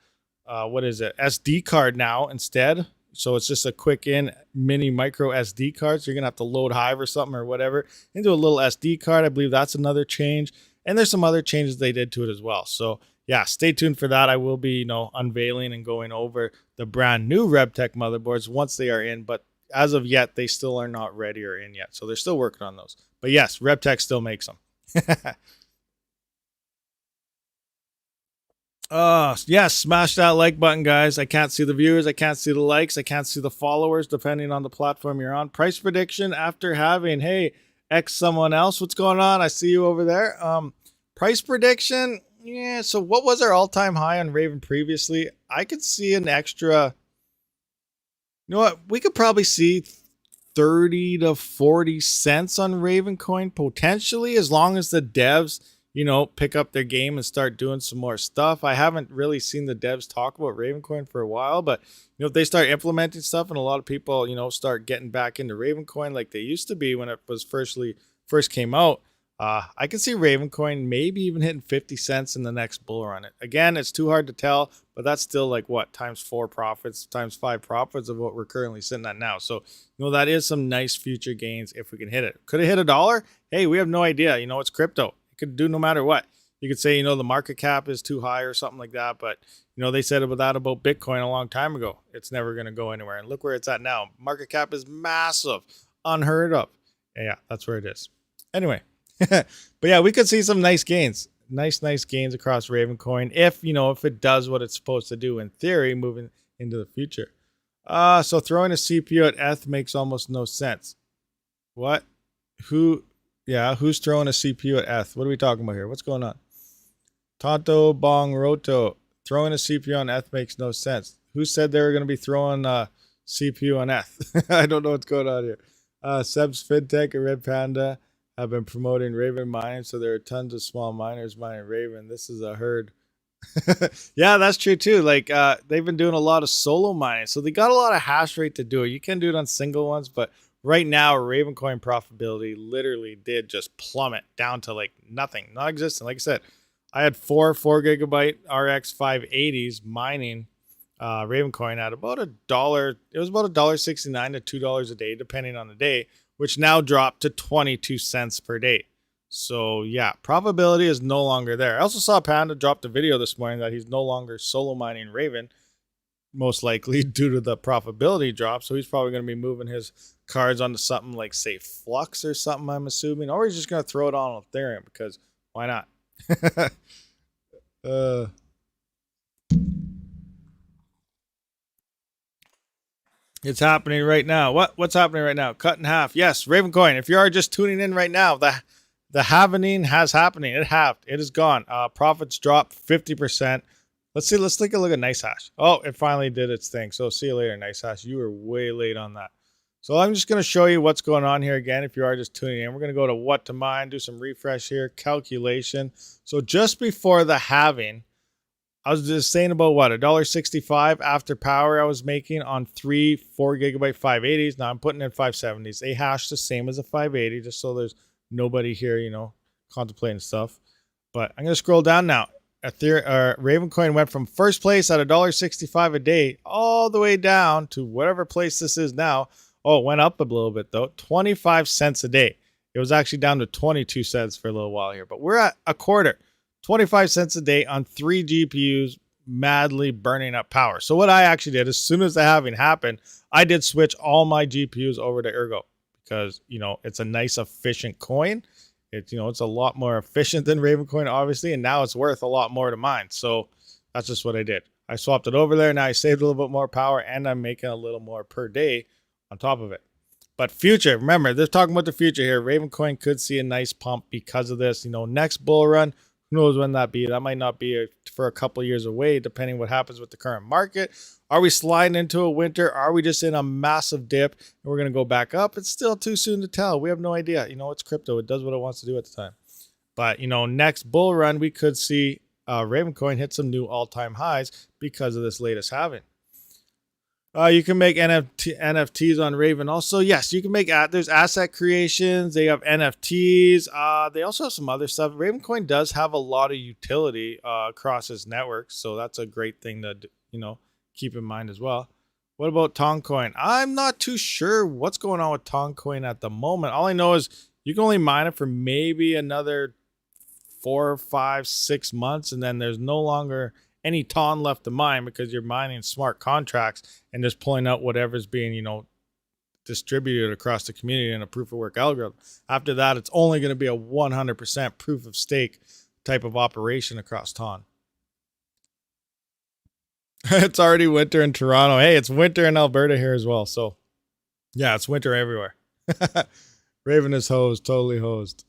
Speaker 1: SD card now instead. So it's just a quick in mini micro SD card. So you're going to have to load Hive or something or whatever into a little SD card. I believe that's another change. And there's some other changes they did to it as well. So yeah, stay tuned for that. I will be, you know, unveiling and going over the brand new RebTech motherboards once they are in. But as of yet, they still are not ready or in yet. So they're still working on those. But yes, RebTech still makes them. Yes, smash that like button, guys. I can't see the viewers, I can't see the likes, I can't see the followers, depending on the platform you're on. Price prediction after having, hey, X someone else, what's going on? I see you over there. Price prediction, yeah. So what was our all-time high on Raven previously? I could see an extra. You know what? We could probably see 30 to 40 cents on Ravencoin potentially, as long as the devs, you know, pick up their game and start doing some more stuff. I haven't really seen the devs talk about Ravencoin for a while, but you know, if they start implementing stuff and a lot of people, you know, start getting back into Ravencoin like they used to be when it was first came out, I can see Ravencoin maybe even hitting 50 cents in the next bull run. Again, it's too hard to tell, but that's still like what, times 4 profits, times 5 profits of what we're currently sitting at now. So, you know, that is some nice future gains if we can hit it. Could it hit $1? Hey, we have no idea. You know, it's crypto. It could do no matter what. You could say, you know, the market cap is too high or something like that, but you know, they said about Bitcoin a long time ago. It's never going to go anywhere. And look where it's at now. Market cap is massive, unheard of. Yeah, that's where it is. Anyway, but yeah, we could see some nice gains. Nice gains across Ravencoin if, you know, if it does what it's supposed to do in theory moving into the future. So throwing a CPU at ETH makes almost no sense. What? Who's throwing a CPU at ETH? What are we talking about here? What's going on? Tonto Bong Roto. Throwing a CPU on ETH makes no sense. Who said they were going to be throwing a CPU on ETH? I don't know what's going on here. Seb's FinTech and Red Panda have been promoting Raven Mining, so there are tons of small miners mining Raven. This is a herd. Yeah, that's true too. Like they've been doing a lot of solo mining, so they got a lot of hash rate to do it. You can do it on single ones, but right now Ravencoin profitability literally did just plummet down to like nothing, not existent. Like I said, I had 4 gigabyte RX 580s mining Ravencoin at about $1. It was about $1.69 to $2 a day, depending on the day, which now dropped to 22 cents per day. So yeah, probability is no longer there. I also saw Panda dropped a video this morning that he's no longer solo mining Raven, most likely due to the profitability drop. So he's probably going to be moving his cards onto something like, say, Flux or something, I'm assuming, or he's just going to throw it on Ethereum because why not? It's happening right now. What's happening right now? Cut in half. Yes, Ravencoin. If you are just tuning in right now, the halving has happening. It halved. It is gone. Profits dropped 50%. Let's see. Let's take a look at Nice Hash. Oh, it finally did its thing. So see you later, Nice Hash. You were way late on that. So I'm just going to show you what's going on here again. If you are just tuning in, we're going to go to what to mine, do some refresh here, calculation. So just before the halving, I was just saying about what, $1.65 after power I was making on 3 4 gigabyte 580s. Now I'm putting in 570s. They hash the same as a 580, just so there's nobody here, you know, contemplating stuff. But I'm going to scroll down now. Ravencoin went from first place at $1.65 a day all the way down to whatever place this is now. Oh, it went up a little bit though, 25 cents a day. It was actually down to 22 cents for a little while here, but we're at a quarter. 25 cents a day on 3 GPUs madly burning up power. So what I actually did, as soon as the halving happened, I did switch all my GPUs over to Ergo because, you know, it's a nice efficient coin. It's, you know, it's a lot more efficient than Ravencoin, obviously, and now it's worth a lot more to mine. So that's just what I did. I swapped it over there. Now I saved a little bit more power and I'm making a little more per day on top of it. But future, remember, they're talking about the future here. Ravencoin could see a nice pump because of this. You know, next bull run, who knows when that be? That might not be for a couple of years away, depending what happens with the current market. Are we sliding into a winter? Are we just in a massive dip and we're going to go back up? It's still too soon to tell. We have no idea. You know, it's crypto. It does what it wants to do at the time. But, you know, next bull run, we could see Ravencoin hit some new all-time highs because of this latest halving. You can make NFTs on Raven. Also, yes, you can make there's asset creations. They have NFTs. They also have some other stuff. Ravencoin does have a lot of utility across its network, so that's a great thing to, you know, keep in mind as well. What about Toncoin? I'm not too sure what's going on with Toncoin at the moment. All I know is you can only mine it for maybe another 4, 5, 6 months, and then there's no longer any ton left to mine because you're mining smart contracts and just pulling out whatever's being, you know, distributed across the community in a proof of work algorithm. After that, it's only going to be a 100% proof of stake type of operation across ton. It's already winter in Toronto. Hey, it's winter in Alberta here as well. So yeah, it's winter everywhere. Raven is hosed, totally hosed.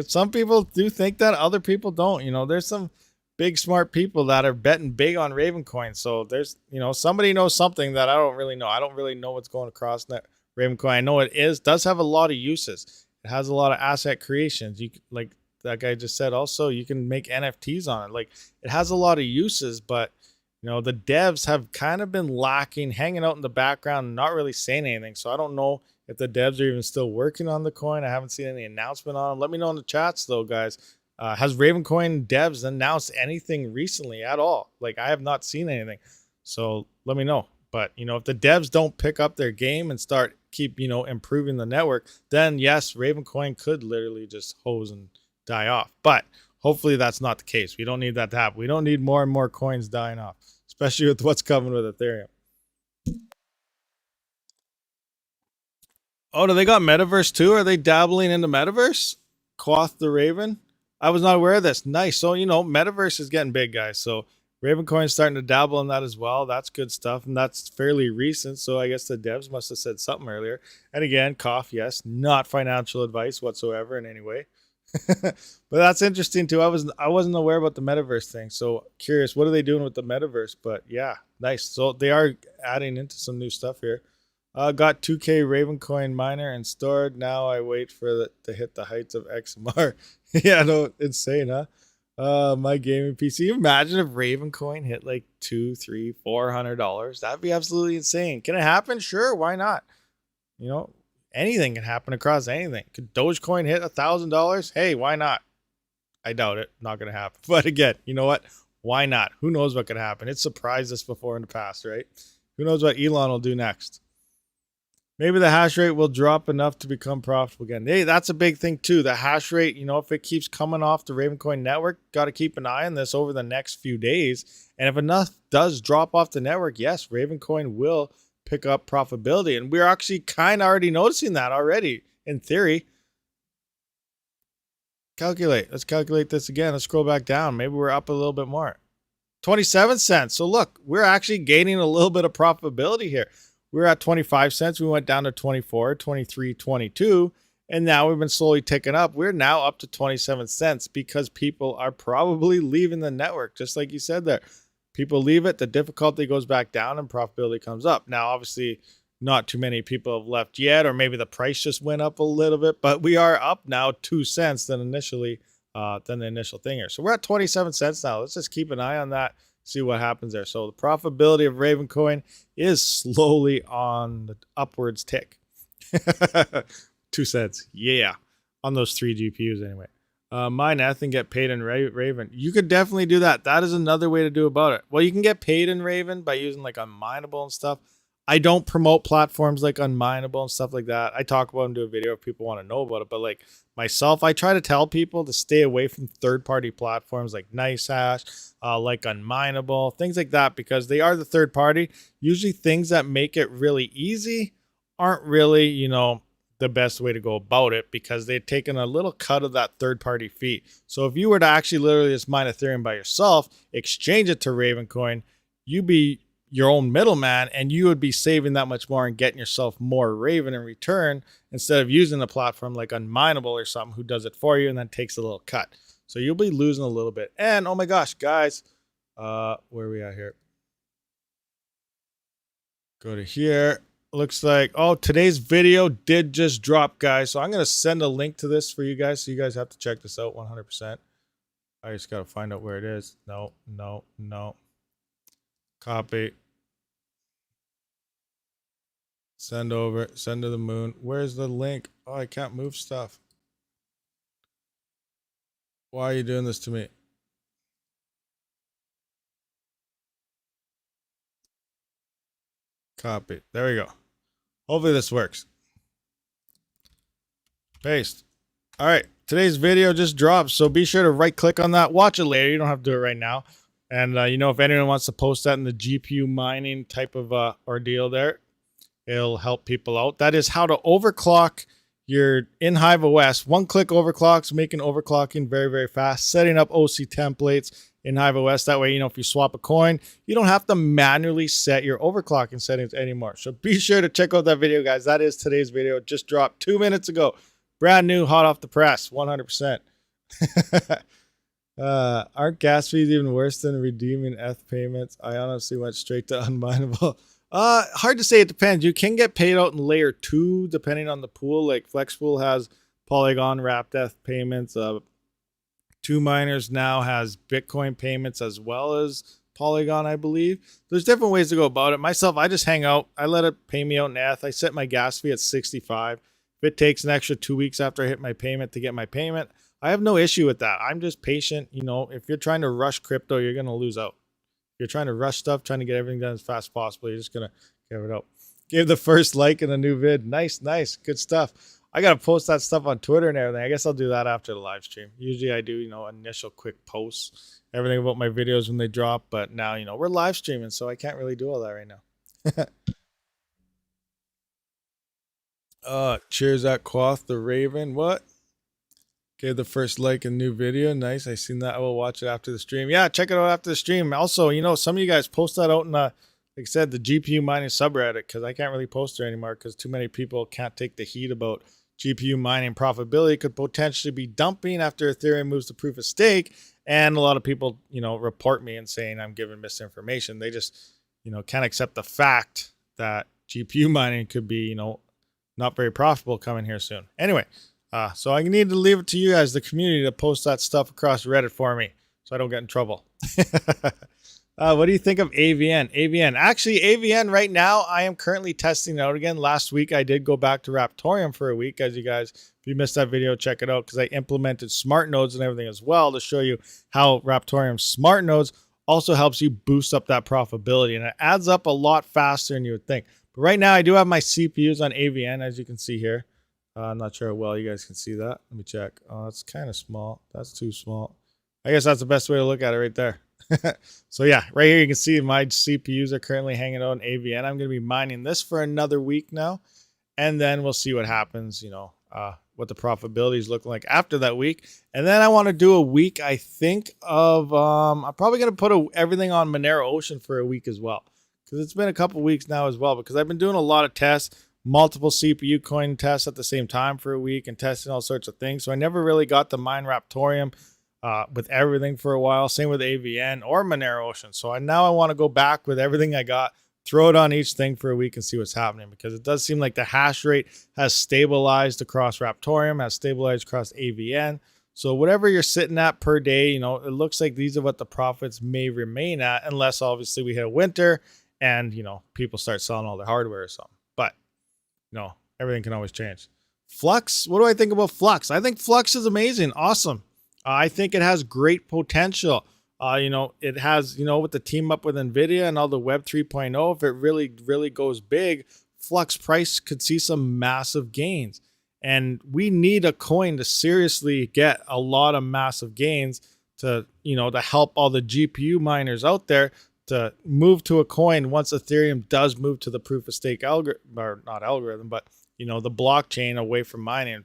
Speaker 1: Some people do think that, other people don't. You know, there's some big smart people that are betting big on Ravencoin. So there's, you know, somebody knows something that I don't really know. I don't really know what's going across that Ravencoin. I know it does have a lot of uses. It has a lot of asset creations. You like that guy just said. Also, you can make NFTs on it. Like, it has a lot of uses, but you know, the devs have kind of been lacking, hanging out in the background, not really saying anything. So I don't know if the devs are even still working on the coin. I haven't seen any announcement on them. Let me know in the chats though, guys. Has Ravencoin devs announced anything recently at all? Like, I have not seen anything. So let me know. But, you know, if the devs don't pick up their game and keep, you know, improving the network, then yes, Ravencoin could literally just hose and die off. But hopefully that's not the case. We don't need that to happen. We don't need more and more coins dying off, especially with what's coming with Ethereum. Oh, do they got Metaverse too? Are they dabbling into Metaverse? Quoth the Raven? I was not aware of this. Nice. So, you know, Metaverse is getting big, guys. So Ravencoin is starting to dabble in that as well. That's good stuff. And that's fairly recent. So I guess the devs must have said something earlier. And again, cough, yes, not financial advice whatsoever in any way. But that's interesting too. I wasn't aware about the Metaverse thing. So curious, what are they doing with the Metaverse? But yeah, nice. So they are adding into some new stuff here. Got 2K Ravencoin miner and stored. Now I wait for it to hit the heights of XMR. Yeah, no, insane, huh? My gaming PC. Imagine if Ravencoin hit like $200, $300, $400. That'd be absolutely insane. Can it happen? Sure, why not? You know, anything can happen across anything. Could Dogecoin hit $1,000? Hey, why not? I doubt it. Not gonna happen. But again, you know what? Why not? Who knows what could happen? It surprised us before in the past, right? Who knows what Elon will do next? Maybe the hash rate will drop enough to become profitable again. Hey, that's a big thing too. The hash rate, you know, if it keeps coming off the Ravencoin network, got to keep an eye on this over the next few days. And if enough does drop off the network, yes, Ravencoin will pick up profitability. And we're actually kind of already noticing that already, in theory. Calculate. Let's calculate this again. Let's scroll back down. Maybe we're up a little bit more. 27 cents. So look, we're actually gaining a little bit of profitability here. We were at 25 cents. We went down to 24, 23, 22. And now we've been slowly ticking up. We're now up to 27 cents because people are probably leaving the network, just like you said there. People leave it, the difficulty goes back down, and profitability comes up. Now, obviously, not too many people have left yet, or maybe the price just went up a little bit, but we are up now 2 cents than initially than the initial thing here. So we're at 27 cents now. Let's just keep an eye on that, see what happens there. So the profitability of Ravencoin is slowly on the upwards tick. 2 cents. Yeah. On those 3 GPUs anyway. Mine Eth and get paid in Raven. You could definitely do that. That is another way to do about it. Well, you can get paid in Raven by using like Unminable and stuff. I don't promote platforms like Unminable and stuff like that. I talk about them, do a video if people want to know about it. But like myself, I try to tell people to stay away from third-party platforms like NiceHash, like Unminable, things like that, because they are the third party. Usually things that make it really easy aren't really, you know, the best way to go about it, because they've taken a little cut of that third-party fee. So if you were to actually literally just mine Ethereum by yourself, exchange it to Ravencoin, you'd be your own middleman, and you would be saving that much more and getting yourself more Raven in return, instead of using a platform like Unminable or something who does it for you and then takes a little cut. So you'll be losing a little bit. And oh my gosh, guys, where are we at here? Go to here. Looks like, oh, today's video did just drop, guys. So I'm going to send a link to this for you guys. So you guys have to check this out 100%. I just got to find out where it is. No. Copy. Send over. Send to the moon. Where's the link? Oh, I can't move stuff. Why are you doing this to me? Copy. There we go. Hopefully this works. Paste. All right. Today's video just dropped, so be sure to right click on that. Watch it later. You don't have to do it right now. And, you know, if anyone wants to post that in the GPU mining type of ordeal there, it'll help people out. That is how to overclock your in Hive OS. One-click overclocks, making overclocking very, very fast. Setting up OC templates in Hive OS. That way, you know, if you swap a coin, you don't have to manually set your overclocking settings anymore. So be sure to check out that video, guys. That is today's video. It just dropped 2 minutes ago. Brand new, hot off the press, 100%. Aren't gas fees even worse than redeeming ETH payments? I honestly went straight to Unminable. Hard to say. It depends. You can get paid out in layer 2 depending on the pool. Like FlexPool has Polygon wrapped ETH payments. 2 Miners now has Bitcoin payments as well as Polygon, I believe. There's different ways to go about it. Myself, I just hang out. I let it pay me out in ETH. I set my gas fee at 65. If it takes an extra 2 weeks after I hit my payment to get my payment, I have no issue with that. I'm just patient. You know, if you're trying to rush crypto, you're going to lose out. If you're trying to rush stuff, trying to get everything done as fast as possible, you're just going to give it out. Give the first like in a new vid. Nice. Good stuff. I got to post that stuff on Twitter and everything. I guess I'll do that after the live stream. Usually I do, you know, initial quick posts, everything about my videos when they drop. But now, you know, we're live streaming, so I can't really do all that right now. Cheers at Quoth the Raven. What? Gave the first like in new video. Nice. I seen that. I will watch it after the stream. Yeah, check it out after the stream. Also, you know, some of you guys post that out in like I said, the GPU mining subreddit, because I can't really post there anymore because too many people can't take the heat about GPU mining profitability could potentially be dumping after Ethereum moves to proof of stake. And a lot of people, you know, report me and saying I'm giving misinformation. They just, you know, can't accept the fact that GPU mining could be, you know, not very profitable coming here soon. Anyway, so I need to leave it to you guys, the community, to post that stuff across Reddit for me so I don't get in trouble. What do you think of AVN? Actually, AVN right now, I am currently testing it out again. Last week, I did go back to Raptorium for a week. As you guys, if you missed that video, check it out, because I implemented smart nodes and everything as well to show you how Raptorium smart nodes also helps you boost up that profitability. And it adds up a lot faster than you would think. But right now, I do have my CPUs on AVN, as you can see here. I'm not sure how well you guys can see that. Let me check. Oh, it's kind of small. That's too small. I guess that's the best way to look at it right there. So yeah, right here you can see my CPUs are currently hanging out in AVN. I'm going to be mining this for another week now, and then we'll see what happens, you know, what the profitability is looking like after that week. And then I want to do a week, I think, of I'm probably going to put everything on Monero Ocean for a week as well, because it's been a couple weeks now as well, because I've been doing a lot of tests, multiple CPU coin tests at the same time for a week and testing all sorts of things. So I never really got to mine Raptorium with everything for a while. Same with AVN or Monero Ocean. So now I want to go back with everything I got, throw it on each thing for a week and see what's happening, because it does seem like the hash rate has stabilized across Raptorium, has stabilized across AVN. So whatever you're sitting at per day, you know, it looks like these are what the profits may remain at, unless obviously we hit a winter and, you know, people start selling all their hardware or something. But, you know, everything can always change. Flux, what do I think about Flux? I think Flux is amazing, awesome. I think it has great potential. You know, it has, you know, with the team up with NVIDIA and all the Web 3.0, if it really goes big, Flux price could see some massive gains. And we need a coin to seriously get a lot of massive gains to, you know, to help all the GPU miners out there to move to a coin once Ethereum does move to the proof of stake algorithm, or not algorithm, but, you know, the blockchain away from mining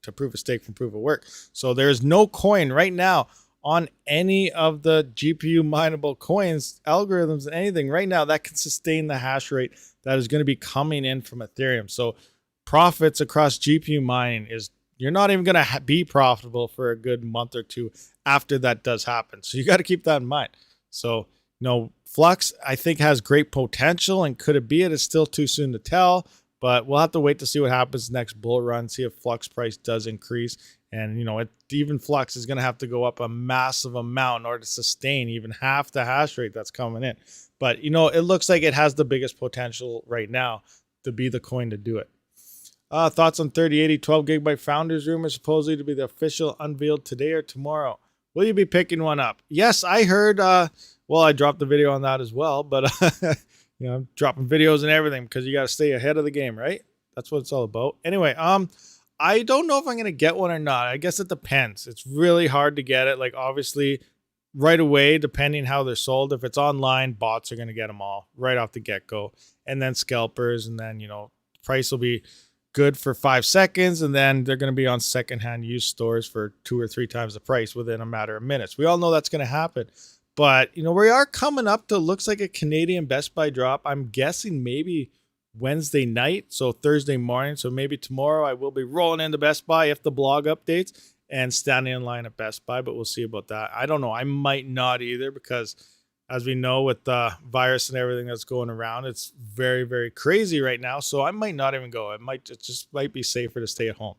Speaker 1: to proof of stake from proof of work. So there's no coin right now on any of the GPU mineable coins, algorithms, anything right now that can sustain the hash rate that is going to be coming in from Ethereum. So profits across GPU mining is, you're not even going to be profitable for a good month or two after that does happen. So you got to keep that in mind. So, you know, Flux, I think, has great potential, and could it be it? It's still too soon to tell, but we'll have to wait to see what happens next bull run, see if Flux price does increase. And, you know, even Flux is going to have to go up a massive amount in order to sustain even half the hash rate that's coming in. But, you know, it looks like it has the biggest potential right now to be the coin to do it. Thoughts on 3080 12 gigabyte Founders rumor supposedly to be the official unveiled today or tomorrow? Will you be picking one up? Yes, I heard. Well, I dropped the video on that as well, but you know, I'm dropping videos and everything because you got to stay ahead of the game, right? That's what it's all about. Anyway, I don't know if I'm gonna get one or not. I guess it depends. It's really hard to get it. Like, obviously, right away, depending how they're sold. If it's online, bots are gonna get them all right off the get go, and then scalpers, and then, you know, price will be good for 5 seconds, and then they're going to be on secondhand use stores for 2 or 3 times the price within a matter of minutes. We all know that's going to happen, but, you know, we are coming up to, looks like, a Canadian Best Buy drop. I'm guessing maybe Wednesday night, so Thursday morning. So maybe tomorrow I will be rolling into Best Buy if the blog updates and standing in line at Best Buy, but we'll see about that. I don't know. I might not either, because as we know, with the virus and everything that's going around, it's very crazy right now. So I might not even go. It just might be safer to stay at home.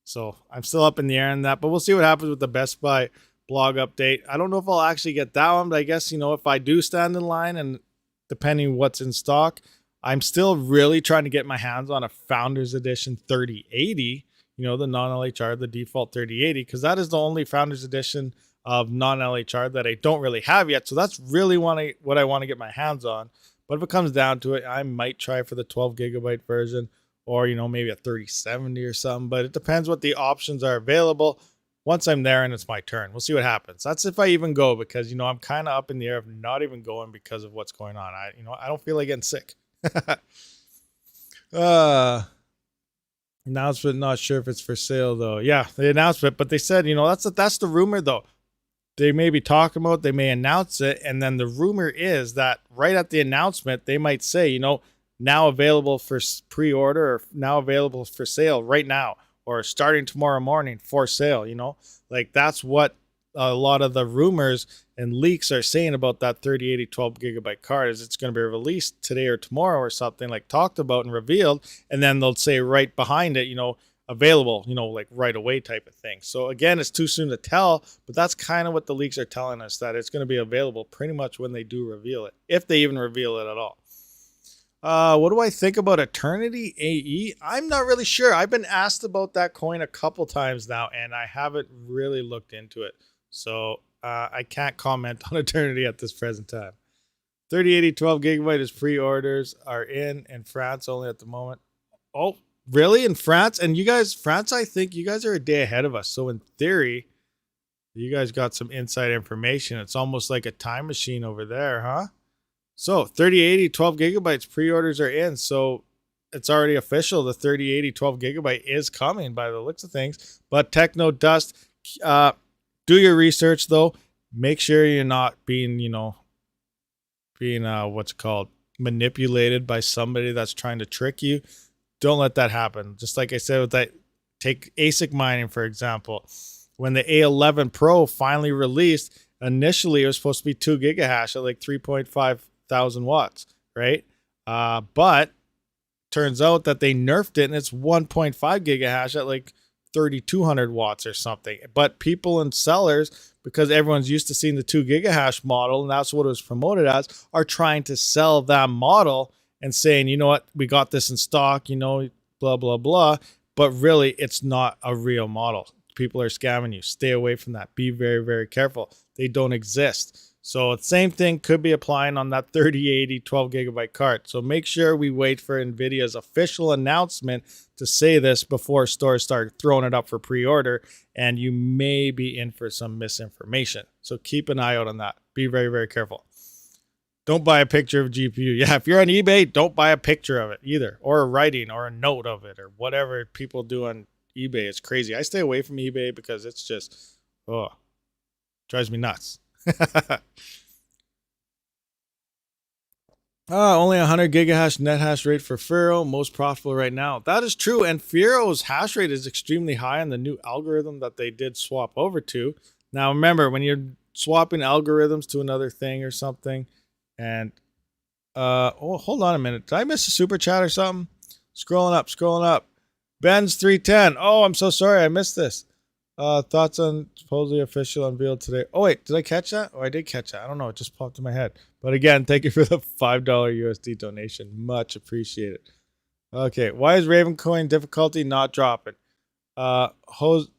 Speaker 1: So I'm still up in the air on that, but we'll see what happens with the Best Buy blog update. I don't know if I'll actually get that one, but I guess, you know, if I do stand in line, and depending what's in stock, I'm still really trying to get my hands on a Founders Edition 3080, you know, the non-LHR, the default 3080, because that is the only Founders Edition of non-LHR that I don't really have yet. So that's really what I want to get my hands on. But if it comes down to it, I might try for the 12 gigabyte version, or, you know, maybe a 3070 or something. But it depends what the options are available once I'm there and it's my turn. We'll see what happens. That's if I even go, because, you know, I'm kind of up in the air of not even going because of what's going on. I don't feel like getting sick. Announcement, not sure if it's for sale though. Yeah, the announcement, but they said, you know, that's the rumor though. They may be talking about, they may announce it, and then the rumor is that right at the announcement, they might say, you know, now available for pre-order, or now available for sale right now, or starting tomorrow morning for sale, you know? Like, that's what a lot of the rumors and leaks are saying about that 3080 12 gigabyte card, is it's going to be released today or tomorrow or something, like talked about and revealed, and then they'll say right behind it, you know, available, you know, like right away type of thing. So again, it's too soon to tell, but that's kind of what the leaks are telling us, that it's going to be available pretty much when they do reveal it, if they even reveal it at all. What do I think about Eternity AE? I'm not really sure. I've been asked about that coin a couple times now, and I haven't really looked into it. So I can't comment on Eternity at this present time. 3080 12 gigabyte is pre-orders are in France only at the moment. Oh, really? In France? And you guys, France, I think you guys are a day ahead of us. So in theory, you guys got some inside information. It's almost like a time machine over there, huh? So 3080 12 gigabytes pre-orders are in. So it's already official. The 3080 12 gigabyte is coming by the looks of things. But Techno Dust, do your research though. Make sure you're not being, what's it called? manipulated by somebody that's trying to trick you. Don't let that happen. Just like I said with that, take ASIC mining, for example. When the A11 Pro finally released, initially it was supposed to be 2 gigahash at like 3.5 thousand watts, right? But turns out that they nerfed it and it's 1.5 gigahash at like 3,200 watts or something. But people and sellers, because everyone's used to seeing the 2 gigahash model and that's what it was promoted as, are trying to sell that model and saying, you know what, we got this in stock, you know, blah, blah, blah. But really, it's not a real model. People are scamming you. Stay away from that. Be very, very careful. They don't exist. So the same thing could be applying on that 3080 12 gigabyte card. So make sure we wait for NVIDIA's official announcement to say this before stores start throwing it up for pre-order, and you may be in for some misinformation. So keep an eye out on that. Be very, very careful. Don't buy a picture of GPU. Yeah, if you're on eBay, don't buy a picture of it either, or a writing or a note of it or whatever people do on eBay. It's crazy. I stay away from eBay because it's just, drives me nuts. Only 100 gigahash net hash rate for Firo, most profitable right now. That is true, and Firo's hash rate is extremely high on the new algorithm that they did swap over to. Now remember, when you're swapping algorithms to another thing or something, and hold on a minute. Did I miss a super chat or something? Scrolling up. Ben's 310. Oh, I'm so sorry. I missed this. Thoughts on supposedly official unveiled today. Oh, wait. Did I catch that? Oh, I did catch that. I don't know. It just popped in my head. But again, thank you for the $5 USD donation. Much appreciated. Okay. Why is Ravencoin difficulty not dropping? HozoTube.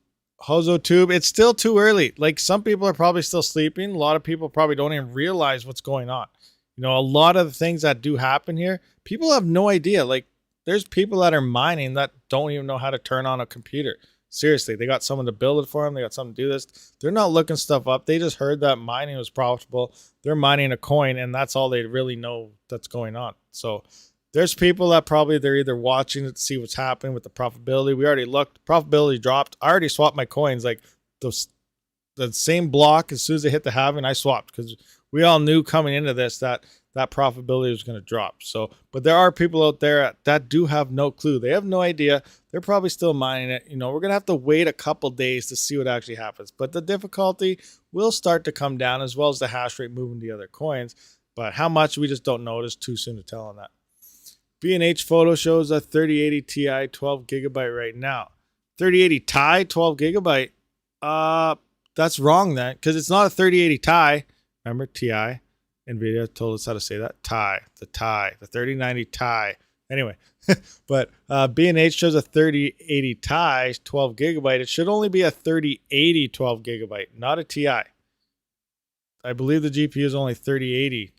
Speaker 1: It's still too early. Like, some people are probably still sleeping. A lot of people probably don't even realize what's going on. You know, a lot of the things that do happen here, people have no idea. Like, there's people that are mining that don't even know how to turn on a computer. Seriously, they got someone to build it for them. They got someone to do this. They're not looking stuff up. They just heard that mining was profitable. They're mining a coin, and that's all they really know that's going on. So there's people that probably they're either watching it to see what's happening with the profitability. We already looked. Profitability dropped. I already swapped my coins. Like, the same block, as soon as they hit the halving, I swapped because we all knew coming into this that profitability was going to drop. So, but there are people out there that do have no clue. They have no idea. They're probably still mining it. You know, we're going to have to wait a couple days to see what actually happens. But the difficulty will start to come down, as well as the hash rate moving to other coins. But how much, we just don't know. It's too soon to tell on that. B&H Photo shows a 3080 Ti 12 gigabyte right now. 3080 Ti 12 gigabyte. That's wrong then, because it's not a 3080 Ti. Remember, Ti. NVIDIA told us how to say that. The 3090 Ti. Anyway, but B&H shows a 3080 Ti 12 gigabyte. It should only be a 3080 12 gigabyte, not a Ti. I believe the GPU is only 3080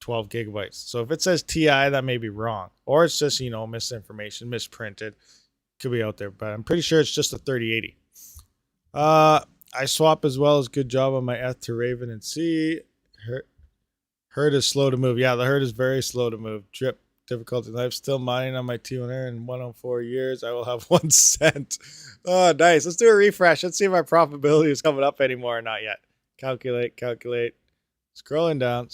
Speaker 1: 12 gigabytes. So if it says Ti, that may be wrong. Or it's just, you know, misinformation, misprinted. Could be out there, but I'm pretty sure it's just a 3080. I swap as well as good job on my ETH to Raven and C. Herd is slow to move. Yeah, the herd is very slow to move. Drip difficulty. I'm still mining on my T1R in 104 years. I will have 1 cent. Oh, nice. Let's do a refresh. Let's see if our profitability is coming up anymore or not yet. Calculate. Scrolling down.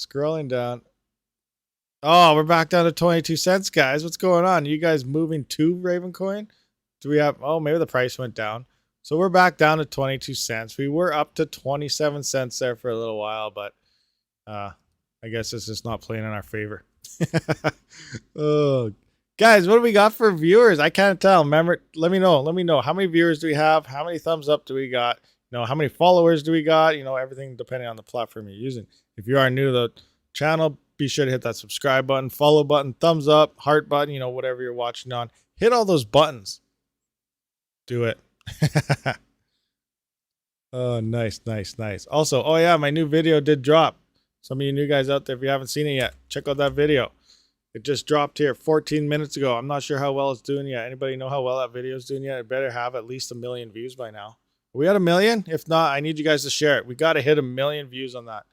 Speaker 1: Oh, we're back down to 22 cents, guys. What's going on? You guys moving to Ravencoin? Do we have, maybe the price went down. So we're back down to 22 cents. We were up to 27 cents there for a little while, but I guess it's just not playing in our favor. Oh, guys, what do we got for viewers? I can't tell. Remember, let me know. How many viewers do we have? How many thumbs up do we got? You know, how many followers do we got? You know, everything depending on the platform you're using. If you are new to the channel, be sure to hit that subscribe button, follow button, thumbs up, heart button, you know, whatever you're watching on. Hit all those buttons. Do it. Oh, nice. Also, oh yeah, my new video did drop. Some of you new guys out there, if you haven't seen it yet, check out that video. It just dropped here 14 minutes ago. I'm not sure how well it's doing yet. Anybody know how well that video is doing yet? It better have at least 1 million views by now. Are we at 1 million? If not, I need you guys to share it. We got to hit 1 million views on that.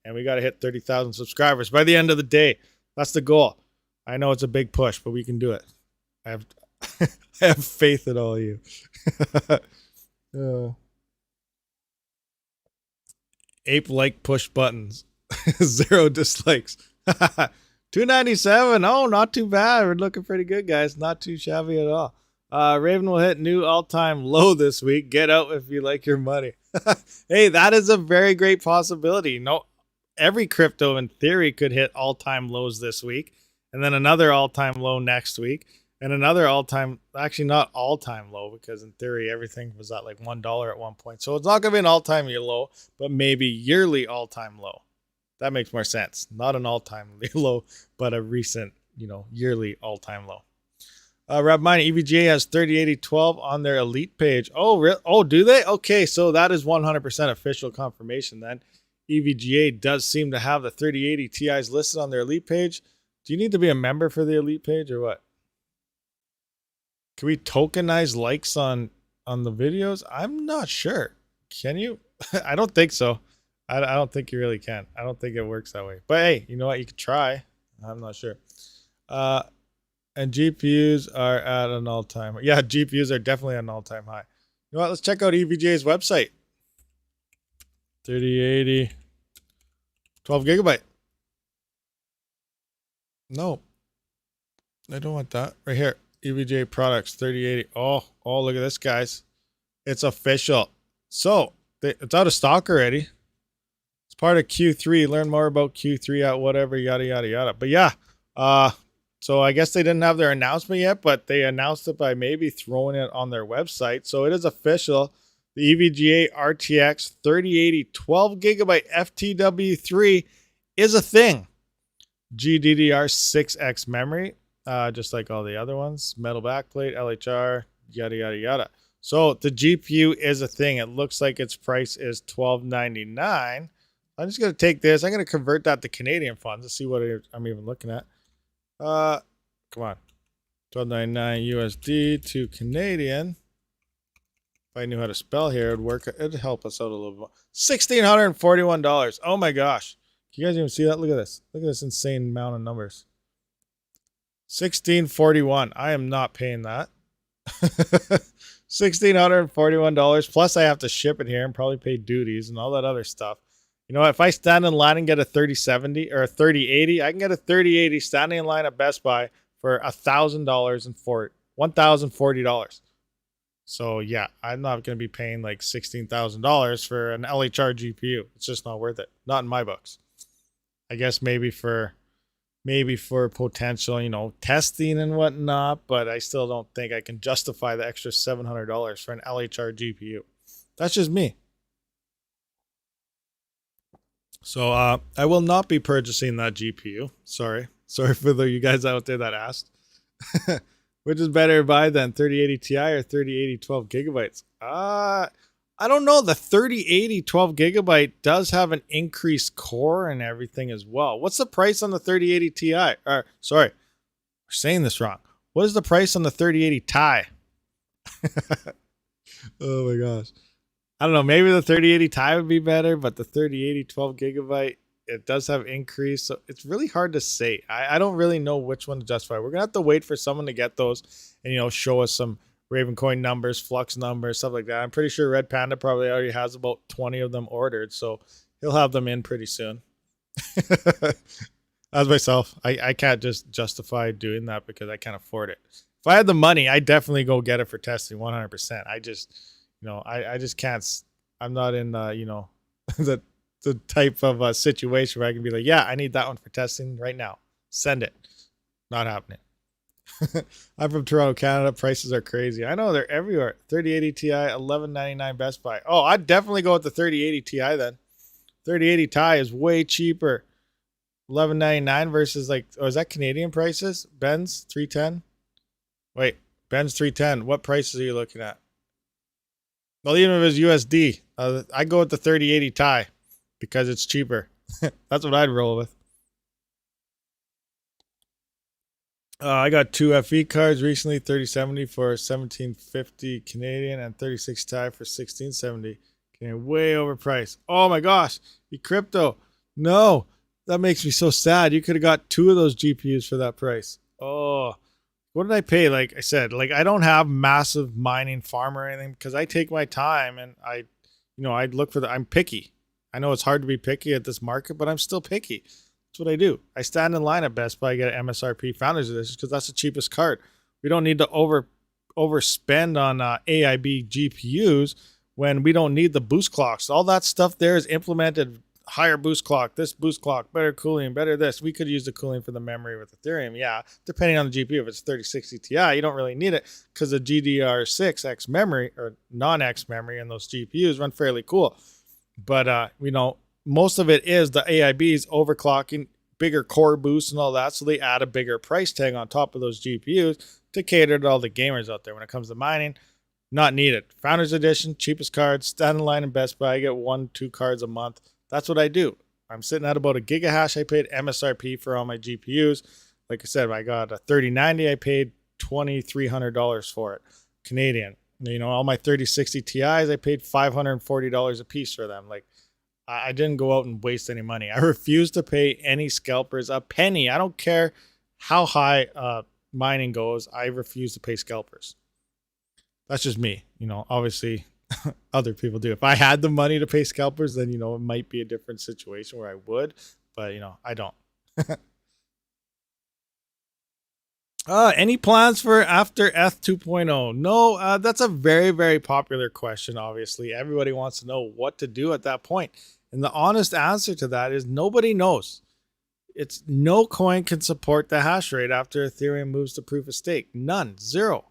Speaker 1: And we got to hit 30,000 subscribers by the end of the day. That's the goal. I know it's a big push, but we can do it. I have faith in all of you. Ape like push buttons. 0 dislikes. 297. Oh, not too bad. We're looking pretty good, guys. Not too shabby at all. Raven will hit new all-time low this week. Get out if you like your money. Hey, that is a very great possibility. No, every crypto in theory could hit all-time lows this week, and then another all-time low next week, and another all-time, actually not all-time low, because in theory everything was at like $1 at one point. So it's not going to be an all-time low, but maybe yearly all-time low. That makes more sense. Not an all-time low, but a recent, yearly all-time low. Rabid Mining EVGA has 308012 on their elite page. Oh, really? Oh, do they? Okay, so that is 100% official confirmation then. EVGA does seem to have the 3080 Ti's listed on their elite page. Do you need to be a member for the elite page or what? Can we tokenize likes on the videos? I'm not sure. Can you? I don't think so. I don't think you really can. I don't think it works that way. But hey, you know what? You could try. I'm not sure. And GPUs are at an all-time. Yeah, GPUs are definitely at an all-time high. You know what? Let's check out EVGA's website. 3080, 12 gigabyte. No, I don't want that. Right here, EVGA products, 3080. Oh, look at this, guys. It's official. So it's out of stock already. It's part of Q3. Learn more about Q3 at whatever, yada, yada, yada. But yeah, so I guess they didn't have their announcement yet, but they announced it by maybe throwing it on their website. So it is official. The EVGA RTX 3080 12 gigabyte FTW3 is a thing. GDDR6X memory, just like all the other ones. Metal backplate, LHR, yada, yada, yada. So the GPU is a thing. It looks like its price is $12.99. I'm just going to take this. I'm going to convert that to Canadian funds to see what I'm even looking at. Come on. $12.99 USD to Canadian. If I knew how to spell here, it'd work. It'd help us out a little bit. $1,641. Oh my gosh. Can you guys even see that? Look at this. Look at this insane amount of numbers. $1,641. I am not paying that. $1,641. Plus I have to ship it here and probably pay duties and all that other stuff. You know what? If I stand in line and get a 3070 or a 3080, I can get a 3080 standing in line at Best Buy for $1,000 and $1,040. So yeah, I'm not going to be paying like $16,000 for an LHR GPU. It's just not worth it. Not in my books. I guess maybe for potential, testing and whatnot, but I still don't think I can justify the extra $700 for an LHR GPU. That's just me. So I will not be purchasing that GPU. Sorry for you guys out there that asked. Which is better to buy than 3080 Ti or 3080 12 gigabytes? I don't know. The 3080 12 gigabyte does have an increased core and everything as well. What's the price on the 3080 Ti? Sorry, we're saying this wrong. What is the price on the 3080 Ti? Oh my gosh. I don't know. Maybe the 3080 Ti would be better, but the 3080 12 gigabyte, it does have increase. So it's really hard to say. I don't really know which one to justify. We're going to have to wait for someone to get those and, show us some Ravencoin numbers, Flux numbers, stuff like that. I'm pretty sure Red Panda probably already has about 20 of them ordered. So he'll have them in pretty soon. As myself, I can't just justify doing that because I can't afford it. If I had the money, I'd definitely go get it for testing 100%. I just... I just can't. I'm not in, the type of situation where I can be like, yeah, I need that one for testing right now. Send it. Not happening. I'm from Toronto, Canada. Prices are crazy. I know they're everywhere. 3080 Ti, $11.99 Best Buy. Oh, I'd definitely go with the 3080 Ti then. 3080 Ti is way cheaper. $11.99 versus is that Canadian prices? Ben's 310. Wait, Ben's 310. What prices are you looking at? Well, even if it's USD, I go with the 3080 Ti because it's cheaper. That's what I'd roll with. I got two FE cards recently, 3070 for 1750 Canadian and 36 Ti for 1670 Canadian. Way overpriced. Oh my gosh, crypto. No, that makes me so sad. You could have got two of those GPUs for that price. Oh. What did I pay? Like I said, I don't have massive mining farm or anything because I take my time and I'd look for I'm picky. I know it's hard to be picky at this market, but I'm still picky. That's what I do. I stand in line at Best Buy, get an MSRP Founders Edition because that's the cheapest card. We don't need to overspend on AIB GPUs when we don't need the boost clocks. All that stuff there is implemented. Higher boost clock, this boost clock, better cooling, better this. We could use the cooling for the memory with Ethereum. Yeah, depending on the GPU. If it's 3060 Ti, you don't really need it because the GDR6X memory or non-X memory and those GPUs run fairly cool. But, most of it is the AIBs overclocking, bigger core boosts and all that. So they add a bigger price tag on top of those GPUs to cater to all the gamers out there. When it comes to mining, not needed. Founders Edition, cheapest cards, stand in line in Best Buy. I get 1-2 cards a month. That's what I do. I'm sitting at about a gigahash. I paid MSRP for all my GPUs. Like I said, I got a 3090. I paid $2,300 for it, Canadian. All my 3060 Ti's, I paid $540 a piece for them. Like, I didn't go out and waste any money. I refuse to pay any scalpers a penny. I don't care how high mining goes. I refuse to pay scalpers. That's just me. Obviously, other people do. If I had the money to pay scalpers, then, it might be a different situation where I would, but, I don't. Any plans for after ETH 2.0? No, that's a very, very popular question, obviously. Everybody wants to know what to do at that point. And the honest answer to that is nobody knows. It's no coin can support the hash rate after Ethereum moves to proof of stake. None. Zero.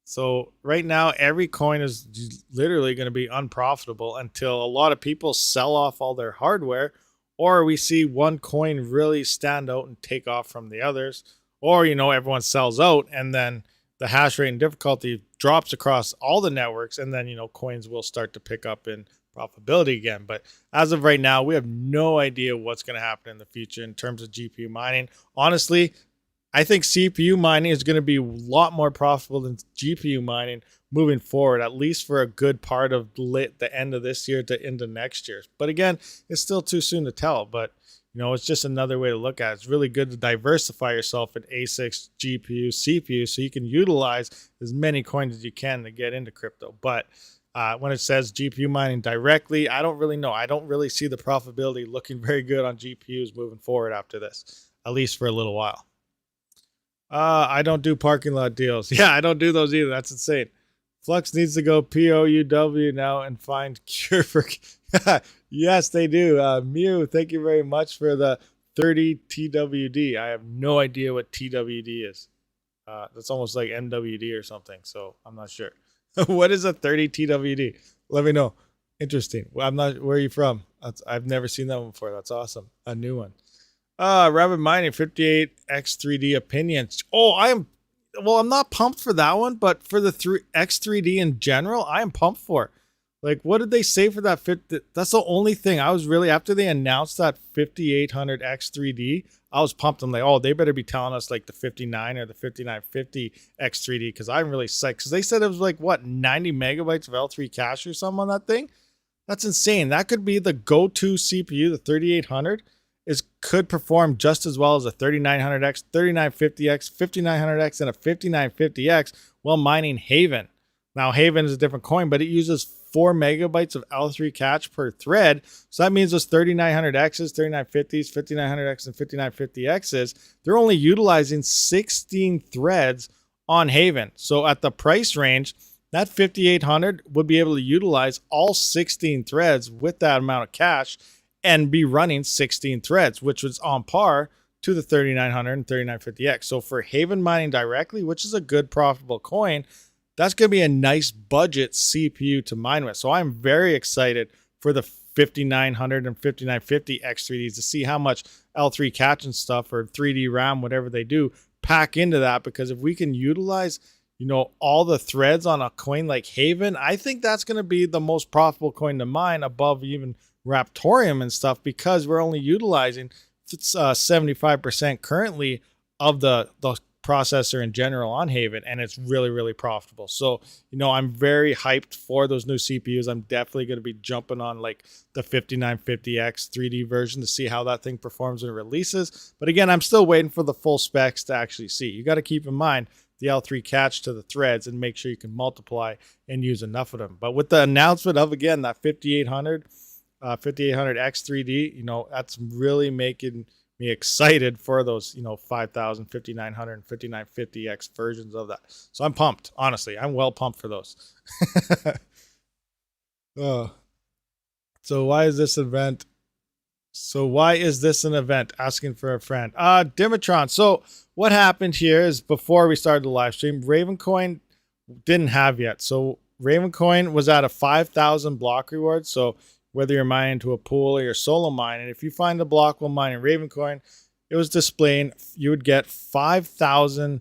Speaker 1: So right now, every coin is literally going to be unprofitable until a lot of people sell off all their hardware, or we see one coin really stand out and take off from the others, or, everyone sells out and then the hash rate and difficulty drops across all the networks, and then, coins will start to pick up in profitability again. But as of right now, we have no idea what's going to happen in the future in terms of GPU mining. Honestly, I think CPU mining is going to be a lot more profitable than GPU mining moving forward, at least for a good part of the end of this year to into next year. But again, it's still too soon to tell. But, it's just another way to look at it. It's really good to diversify yourself in ASICs, GPU, CPU, so you can utilize as many coins as you can to get into crypto. But when it says GPU mining directly, I don't really know. I don't really see the profitability looking very good on GPUs moving forward after this, at least for a little while. I don't do parking lot deals. Yeah, I don't do those either. That's insane. Flux needs to go POUW now and find cure for... Yes, they do. Mew, thank you very much for the 30 TWD. I have no idea what TWD is. That's almost like MWD or something, so I'm not sure. What is a 30 TWD? Let me know. Interesting. Well, I'm not... Where are you from? I've never seen that one before. That's awesome. A new one. Rabid Mining 58x3D opinions. I'm not pumped for that one, but for the X3D in general, I am pumped for. Like, what did they say for that fit? That's the only thing I was really, after they announced that 5800 X3D, I was pumped. I'm like, they better be telling us like the 59 or the 5950 X3D, because I'm really psyched. Because they said it was like, 90 megabytes of L3 cache or something on that thing? That's insane. That could be the go-to CPU, the 3800. Could perform just as well as a 3900X, 3950X, 5900X, and a 5950X while mining Haven. Now, Haven is a different coin, but it uses 4 megabytes of L3 cache per thread. So that means those 3900Xs, 3950s, 5900X, and 5950Xs, they're only utilizing 16 threads on Haven. So at the price range, that 5800 would be able to utilize all 16 threads with that amount of cache and be running 16 threads, which was on par to the 3900 and 3950X. So for Haven mining directly, which is a good profitable coin, that's going to be a nice budget CPU to mine with. So I'm very excited for the 5900 and 5950 X3Ds to see how much L3 cache and stuff or 3D RAM, whatever they do, pack into that. Because if we can utilize, all the threads on a coin like Haven, I think that's going to be the most profitable coin to mine above even Raptorium and stuff, because we're only utilizing 75% currently of the processor in general on Haven, and it's really, really profitable. So, I'm very hyped for those new CPUs. I'm definitely going to be jumping on like the 5950X 3D version to see how that thing performs when it releases. But again, I'm still waiting for the full specs to actually see. You got to keep in mind the L3 cache to the threads and make sure you can multiply and use enough of them. But with the announcement of, again, that 5800 X3D, that's really making me excited for those, 5,000, 5,900, and 5,950X versions of that. So I'm pumped, honestly. I'm well pumped for those. Oh. So why is this event? So why is this an event? Asking for a friend. Dimitron. So what happened here is before we started the live stream, Ravencoin didn't have yet. So Ravencoin was at a 5,000 block reward. So whether you're mining to a pool or you're solo mining, if you find a block while mining Ravencoin, it was displaying you would get 5,000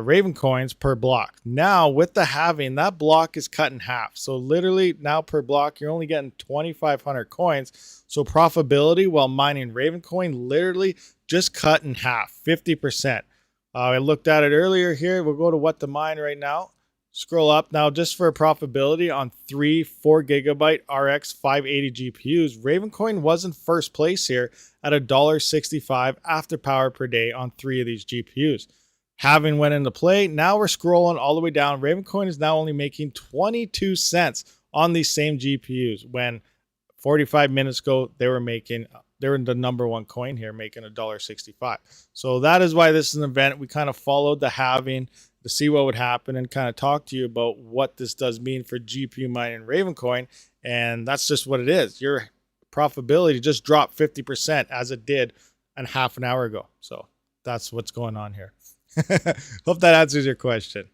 Speaker 1: Raven coins per block. Now with the halving, that block is cut in half. So literally now per block, you're only getting 2,500 coins. So profitability while mining Raven coin literally just cut in half, 50%. I looked at it earlier here. We'll go to what to mine right now. Scroll up now just for profitability on 3 4 gigabyte RX 580 GPUs. Ravencoin was in first place here at $1.65 after power per day on 3 of these GPUs. Halving went into play. Now we're scrolling all the way down. Ravencoin is now only making 22 cents on these same GPUs when 45 minutes ago they were the number one coin here, making $1.65. So that is why this is an event. We kind of followed the halving to see what would happen and kind of talk to you about what this does mean for GPU mining Ravencoin. And that's just what it is. Your profitability just dropped 50% as it did half an hour ago. So that's what's going on here. Hope that answers your question.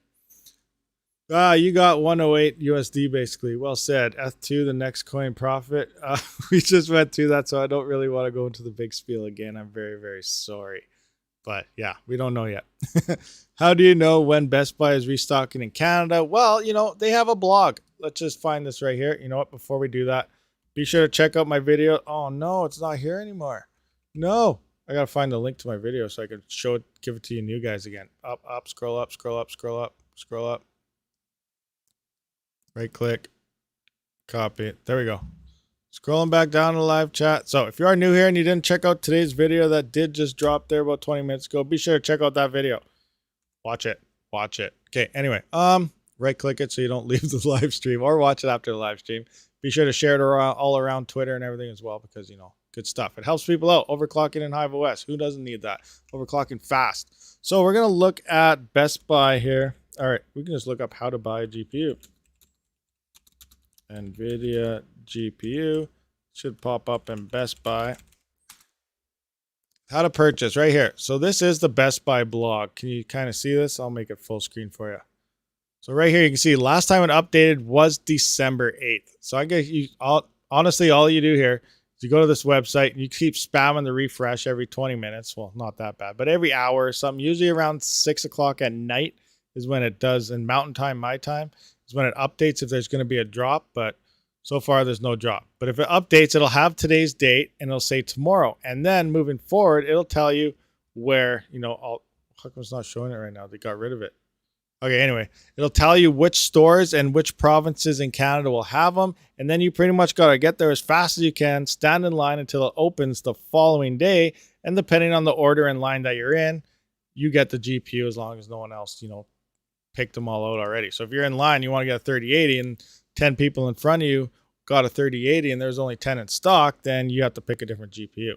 Speaker 1: You got 108 USD basically. Well said. F2, the next coin profit. We just went through that, so I don't really want to go into the big spiel again. I'm very, very sorry. But yeah, we don't know yet. How do you know when Best Buy is restocking in Canada? Well, they have a blog. Let's just find this right here. You know what? Before we do that, be sure to check out my video. Oh no, it's not here anymore. No. I gotta find the link to my video so I can show it, give it to you new guys again. Up, scroll up, scroll up, scroll up, scroll up. Right click, copy it. There we go. Scrolling back down to the live chat. So if you are new here and you didn't check out today's video that did just drop there about 20 minutes ago, be sure to check out that video. Watch it. Watch it. Okay, anyway, right click it so you don't leave the live stream or watch it after the live stream. Be sure to share it around, all around Twitter and everything as well because, good stuff. It helps people out. Overclocking in Hive OS. Who doesn't need that? Overclocking fast. So we're going to look at Best Buy here. All right, we can just look up how to buy a GPU. NVIDIA GPU should pop up in Best Buy. How to purchase right here. So this is the Best Buy blog. Can you kind of see this? I'll make it full screen for you. So right here, you can see last time it updated was December 8th. So I guess honestly, all you do here is you go to this website and you keep spamming the refresh every 20 minutes. Well, not that bad, but every hour or something, usually around 6 o'clock at night is when it does, in mountain time, my time, is when it updates if there's going to be a drop. But so far, there's no drop. But if it updates, it'll have today's date and it'll say tomorrow. And then moving forward, it'll tell you where, how come it's not showing it right now? They got rid of it. Okay, anyway, it'll tell you which stores and which provinces in Canada will have them. And then you pretty much got to get there as fast as you can, stand in line until it opens the following day. And depending on the order and line that you're in, you get the GPU as long as no one else, picked them all out already. So if you're in line, you want to get a 3080 and 10 people in front of you got a 3080 and there's only 10 in stock, then you have to pick a different GPU.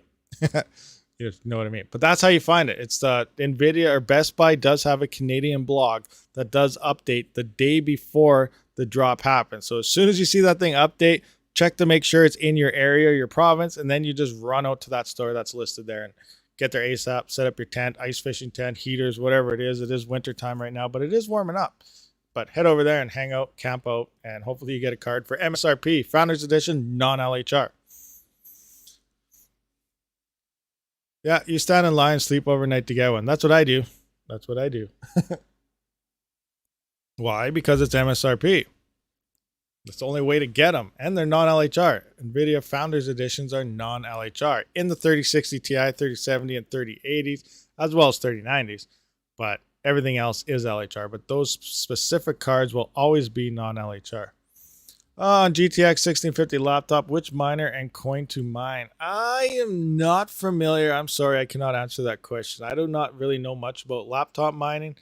Speaker 1: You know what I mean? But that's how you find it. It's the NVIDIA or Best Buy does have a Canadian blog that does update the day before the drop happens. So as soon as you see that thing update, check to make sure it's in your area, your province, and then you just run out to that store that's listed there and get there ASAP, set up your tent, ice fishing tent, heaters, whatever it is. It is winter time right now, but it is warming up. But head over there and hang out, camp out, and hopefully you get a card for MSRP, Founders Edition, non-LHR. Yeah, you stand in line, sleep overnight to get one. That's what I do. That's what I do. Why? Because it's MSRP. That's the only way to get them. And they're non-LHR. NVIDIA Founders Editions are non-LHR in the 3060 Ti, 3070, and 3080s, as well as 3090s. But everything else is LHR. But those specific cards will always be non-LHR. On GTX 1650 laptop, which miner and coin to mine? I am not familiar. I'm sorry, I cannot answer that question. I do not really know much about laptop mining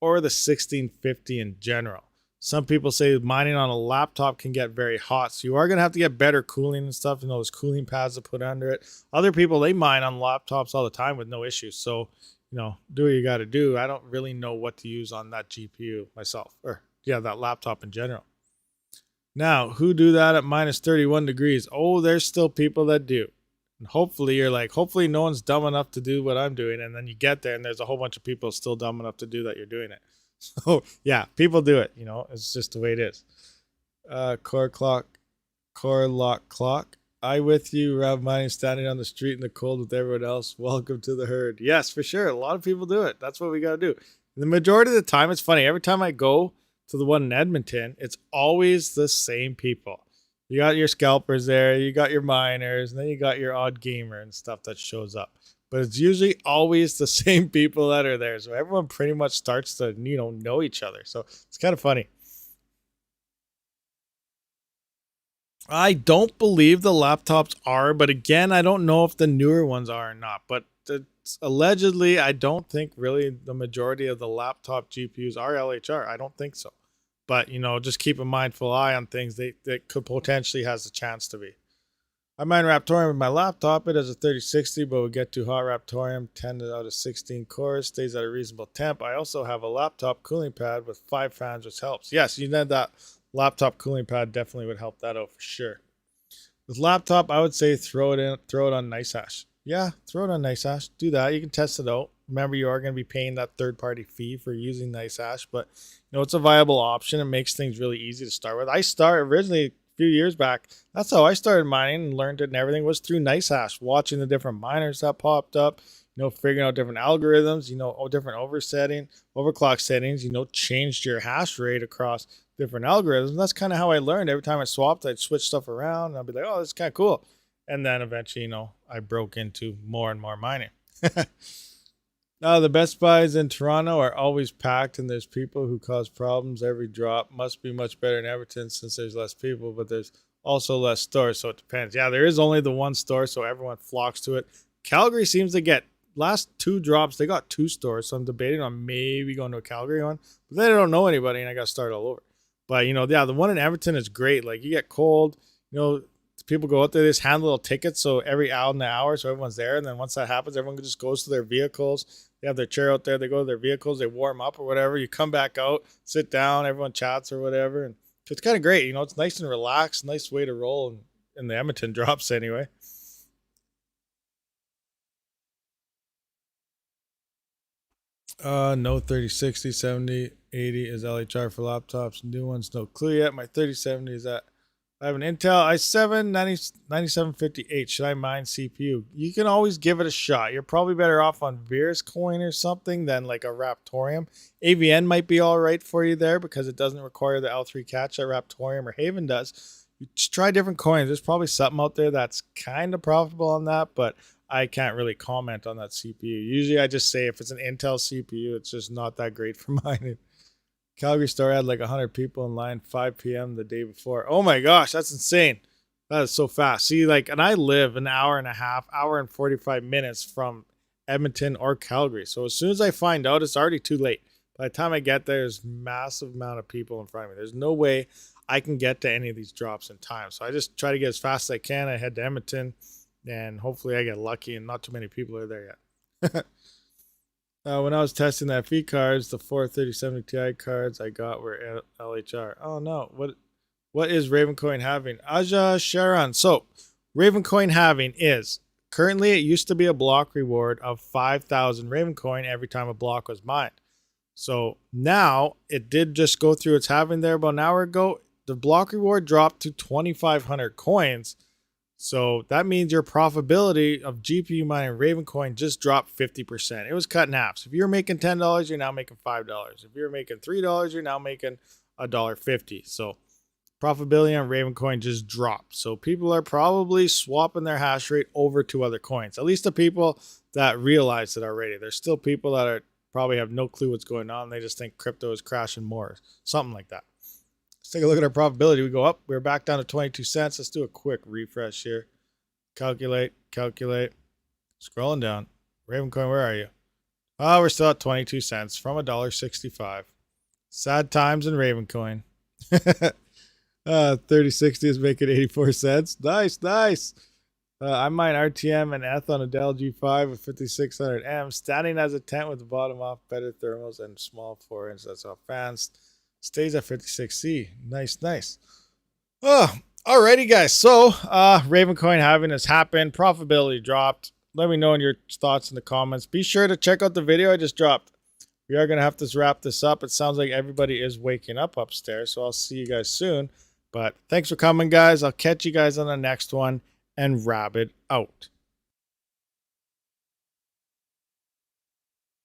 Speaker 1: or the 1650 in general. Some people say mining on a laptop can get very hot. So you are going to have to get better cooling and stuff. Those cooling pads to put under it. Other people, they mine on laptops all the time with no issues. So, do what you got to do. I don't really know what to use on that GPU myself. Or, yeah, that laptop in general. Now, who do that at minus 31 degrees? Oh, there's still people that do. And hopefully you're like, hopefully no one's dumb enough to do what I'm doing. And then you get there and there's a whole bunch of people still dumb enough to do that you're doing it. So yeah, people do it. It's just the way it is. Core lock clock. I with you, Rabid Mining, standing on the street in the cold with everyone else. Welcome to the herd. Yes, for sure. A lot of people do it. That's what we got to do. And the majority of the time, it's funny. Every time I go to the one in Edmonton, it's always the same people. You got your scalpers there, you got your miners, and then you got your odd gamer and stuff that shows up. But it's usually always the same people that are there. So everyone pretty much starts to, know each other. So it's kind of funny. I don't believe the laptops are, but again, I don't know if the newer ones are or not. But allegedly, I don't think really the majority of the laptop GPUs are LHR. I don't think so. But, just keep a mindful eye on things that could potentially has a chance to be. I mine Raptorium with my laptop. It has a 3060, but we get too hot. Raptorium 10 out of 16 cores, stays at a reasonable temp. I also have a laptop cooling pad with 5 fans, which helps. Yes, you know that laptop cooling pad definitely would help that out for sure. With laptop, I would say throw it on NiceHash. Yeah, throw it on NiceHash. Do that. You can test it out. Remember, you are going to be paying that third-party fee for using NiceHash, but it's a viable option. It makes things really easy to start with. I started originally few years back. That's how I started mining and learned it, and everything was through NiceHash, watching the different miners that popped up, figuring out different algorithms, different overclock settings, changed your hash rate across different algorithms. And that's kind of how I learned. Every time I swapped, I'd switch stuff around and I'd be like, oh, this is kind of cool. And then eventually, I broke into more and more mining. The Best Buys in Toronto are always packed, and there's people who cause problems every drop. Must be much better in Everton since there's less people, but there's also less stores, so it depends. Yeah, there is only the one store, so everyone flocks to it. Calgary seems to get, last 2 drops, they got 2 stores, so I'm debating on maybe going to a Calgary one, but then I don't know anybody, and I got to start all over. But, the one in Everton is great. Like, you get cold, people go out there, they just hand little tickets, so every hour and an hour, so everyone's there, and then once that happens, everyone just goes to their vehicles. They have their chair out there, they go to their vehicles, they warm up or whatever, you come back out, sit down, everyone chats or whatever, and so it's kind of great. It's nice and relaxed, nice way to roll in the Edmonton drops anyway. No 3060, 70, 80 is LHR for laptops. New ones, no clue yet. My 3070 is at, I have an Intel i7 9750H. Should I mine CPU? You can always give it a shot. You're probably better off on Veruscoin or something than like a Raptorium. AVN might be all right for you there because it doesn't require the L3 catch that Raptorium or Haven does. You just try different coins. There's probably something out there that's kind of profitable on that, but I can't really comment on that CPU. Usually I just say if it's an Intel CPU, it's just not that great for mining. Calgary store had like 100 people in line 5 p.m. the day before. Oh my gosh, that's insane. That is so fast. See, and I live an hour and a half, hour and 45 minutes from Edmonton or Calgary. So as soon as I find out, it's already too late. By the time I get there, there's massive amount of people in front of me. There's no way I can get to any of these drops in time. So I just try to get as fast as I can. I head to Edmonton, and hopefully I get lucky and not too many people are there yet. When I was testing that FE cards, the 43070 Ti cards I got were LHR. Oh no, what is Ravencoin halving? Aja Sharon. So Ravencoin halving is currently, it used to be a block reward of 5,000 Ravencoin every time a block was mined. So now it did just go through its halving there about an hour ago. The block reward dropped to 2,500 coins. So that means your profitability of GPU mining Ravencoin just dropped 50%. It was cut in half. So if you're making $10, you're now making $5. If you're making $3, you're now making $1.50. So profitability on Ravencoin just dropped. So people are probably swapping their hash rate over to other coins. At least the people that realize it already. There's still people that are probably have no clue what's going on. They just think crypto is crashing more. Something like that. Let's take a look at our probability. We go up. We're back down to 22 cents. Let's do a quick refresh here. Calculate. Scrolling down. Ravencoin, where are you? Oh, we're still at 22 cents from $1.65. Sad times in Ravencoin. 3060 is making 84 cents. Nice, nice. I mine RTM and ETH on a Dell G5 with 5600M, standing as a tent with the bottom off, better thermals, and small 4-inch. That's how fans. Stays at 56C. Nice, nice. Oh, alrighty, guys. So, Ravencoin halving has happened. Profitability dropped. Let me know your thoughts in the comments. Be sure to check out the video I just dropped. We are going to have to wrap this up. It sounds like everybody is waking up upstairs, so I'll see you guys soon. But thanks for coming, guys. I'll catch you guys on the next one. And Rabid out.